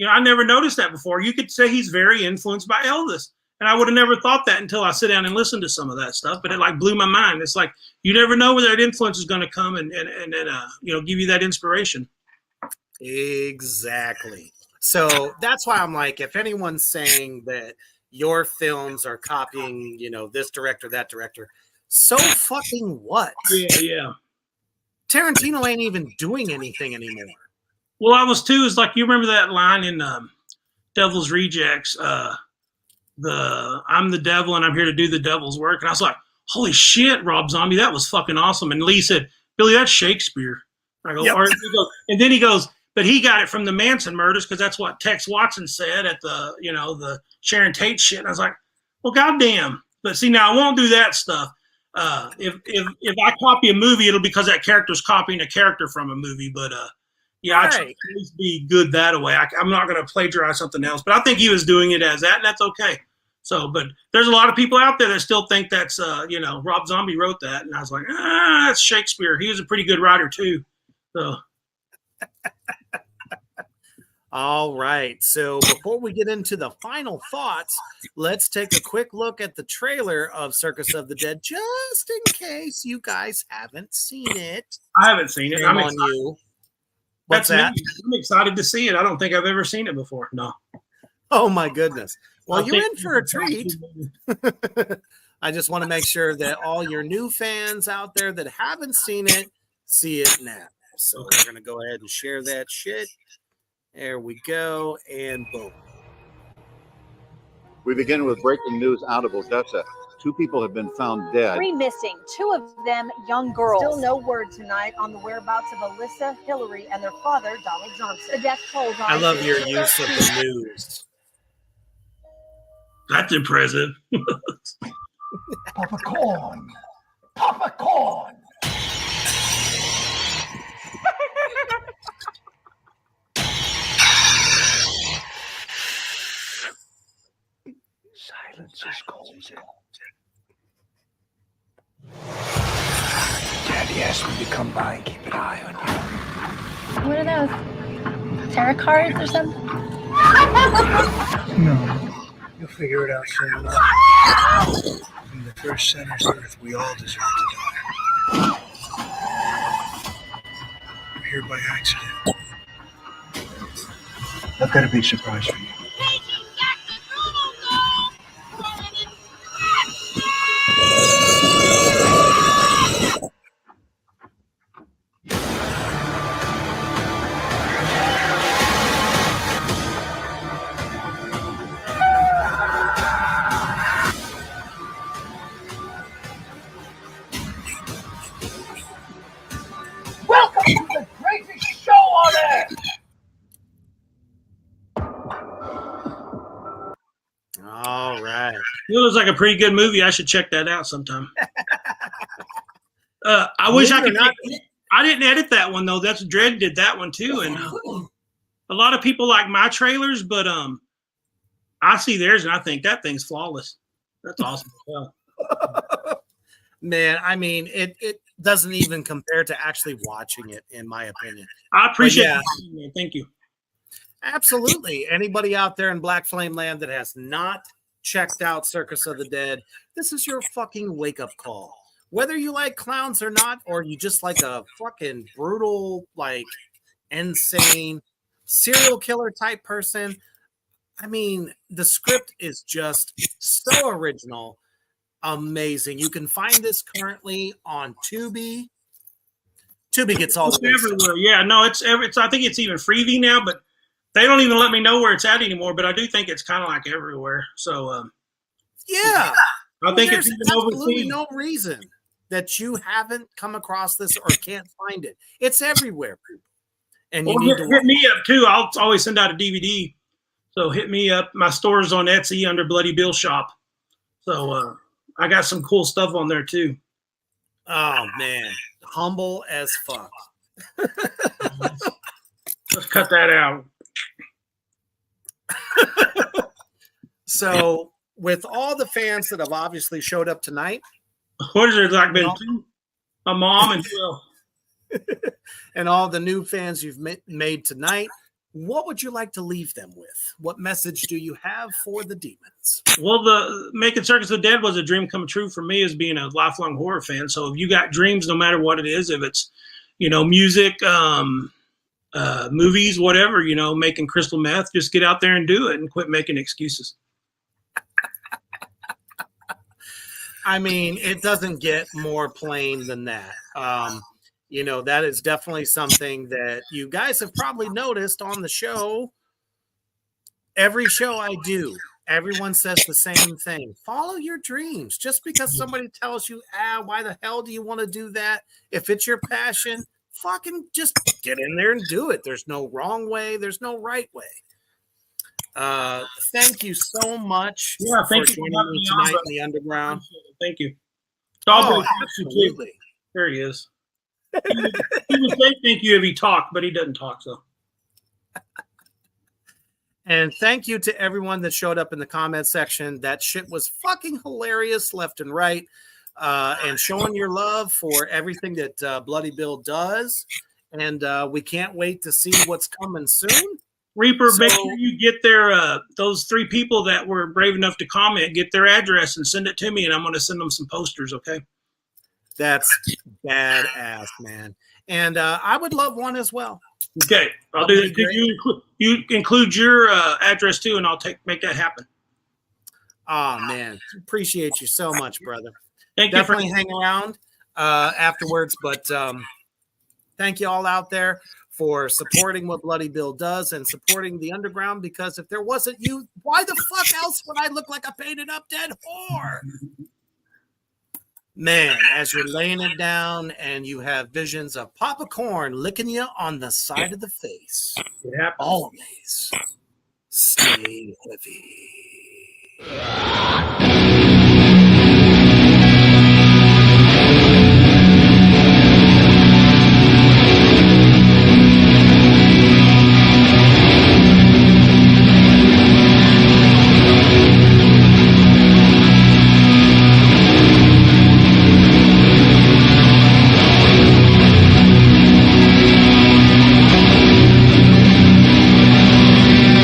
Speaker 2: I never noticed that before. You could say he's very influenced by Elvis. And I would have never thought that until I sit down and listen to some of that stuff. But it like blew my mind. It's like, you never know where that influence is going to come and give you that inspiration.
Speaker 1: Exactly. So that's why I'm like, if anyone's saying that your films are copying, this director, that director, so fucking what?
Speaker 2: Yeah.
Speaker 1: Tarantino ain't even doing anything anymore.
Speaker 2: Well, I was too. Is like, you remember that line in Devil's Rejects? I'm the devil and I'm here to do the devil's work. And I was like, holy shit, Rob Zombie, that was fucking awesome. And Lee said, Billy, that's Shakespeare. I go, and then he goes, but he got it from the Manson murders, because that's what Tex Watson said at the, the Sharon Tate shit. And I was like, well, goddamn. But see, now I won't do that stuff. If I copy a movie, it'll be because that character's copying a character from a movie. But I try to at least be good that way. I'm not going to plagiarize something else. But I think he was doing it as that, and that's okay. So, but there's a lot of people out there that still think that's, Rob Zombie wrote that. And I was like, that's Shakespeare. He was a pretty good writer too. So.
Speaker 1: All right. So before we get into the final thoughts, let's take a quick look at the trailer of Circus of the Dead, just in case you guys haven't seen it.
Speaker 2: I haven't seen it.
Speaker 1: I'm on you. What's that?
Speaker 2: I'm excited to see it. I don't think I've ever seen it before. No.
Speaker 1: Oh my goodness. Well, you're in for a treat. I just want to make sure that all your new fans out there that haven't seen it see it now. So we're going to go ahead and share that shit. There we go. And boom.
Speaker 9: We begin with breaking news out of Odessa. 2 people have been found dead.
Speaker 10: 3 missing, 2 of them young girls. Still no word tonight on the whereabouts of Alyssa, Hillary, and their father, Donald Johnson. The death toll.
Speaker 1: I love your use of the news.
Speaker 2: That's impressive.
Speaker 11: Papa corn. Papa corn. Silence is golden. Daddy asked me to come by and keep an eye on you.
Speaker 8: What are those? Tarot cards or something?
Speaker 11: No. You'll figure it out soon enough. From the first center's earth, we all deserve to die. We're here by accident. I've got a big surprise for you. Welcome to the greatest show on earth!
Speaker 1: All right.
Speaker 2: It looks like a pretty good movie. I should check that out sometime. I wish I could. I didn't edit that one though. That's Dredd did that one too, and a lot of people like my trailers, but I see theirs and I think that thing's flawless. That's awesome.
Speaker 1: Man, I mean, it doesn't even compare to actually watching it, in my opinion.
Speaker 2: I appreciate
Speaker 1: it.
Speaker 2: Thank you.
Speaker 1: Absolutely. Anybody out there in Black Flame Land that has not checked out Circus of the Dead, this is your fucking wake-up call. Whether you like clowns or not, or you just like a fucking brutal, like, insane serial killer type person, I mean, the script is just so original, amazing. You can find this currently on Tubi. Tubi gets all the
Speaker 2: everywhere. Yeah, no, it's I think it's even Freevee now, but they don't even let me know where it's at anymore. But I do think it's kind of like everywhere. So
Speaker 1: yeah,
Speaker 2: I think
Speaker 1: there's
Speaker 2: it's even
Speaker 1: absolutely
Speaker 2: overseas.
Speaker 1: no reason that you haven't come across this or can't find it. It's everywhere, people. And you need to
Speaker 2: hit me up too. I'll always send out a DVD. So hit me up. My store's on Etsy under Bloody Bill Shop. So I got some cool stuff on there too.
Speaker 1: Oh man, humble as fuck.
Speaker 2: Let's cut that out.
Speaker 1: So with all the fans that have obviously showed up tonight,
Speaker 2: what is there like been two? My mom and Phil.
Speaker 1: And all the new fans you've made tonight, what would you like to leave them with? What message do you have for the demons?
Speaker 2: Well, the making Circus of the Dead was a dream come true for me as being a lifelong horror fan. So if you got dreams, no matter what it is, if it's, music, movies, whatever, making crystal meth, just get out there and do it and quit making excuses.
Speaker 1: I mean, it doesn't get more plain than that. That is definitely something that you guys have probably noticed on the show. Every show I do, everyone says the same thing. Follow your dreams. Just because somebody tells you, why the hell do you want to do that? If it's your passion, fucking just get in there and do it. There's no wrong way. There's no right way. Thank you so much for joining me tonight in the underground.
Speaker 2: Thank you.
Speaker 1: Absolutely.
Speaker 2: There he is. He would say thank you if he talked, but he doesn't talk. So.
Speaker 1: And thank you to everyone that showed up in the comment section. That shit was fucking hilarious left and right. And showing your love for everything that Bloody Bill does. And we can't wait to see what's coming soon.
Speaker 2: Reaper, make sure you get their those 3 people that were brave enough to comment, get their address and send it to me, and I'm going to send them some posters, okay?
Speaker 1: That's badass, man. And I would love one as well.
Speaker 2: Okay, I'll do that. Could you include your address too, and I'll make that happen.
Speaker 1: Oh, man. Appreciate you so much, brother.
Speaker 2: Definitely
Speaker 1: hang around afterwards, but thank you all out there for supporting what Bloody Bill does and supporting the underground, because if there wasn't you, why the fuck else would I look like a painted up dead whore? Man, as you're laying it down and you have visions of Papa Corn licking you on the side of the face, always stay heavy.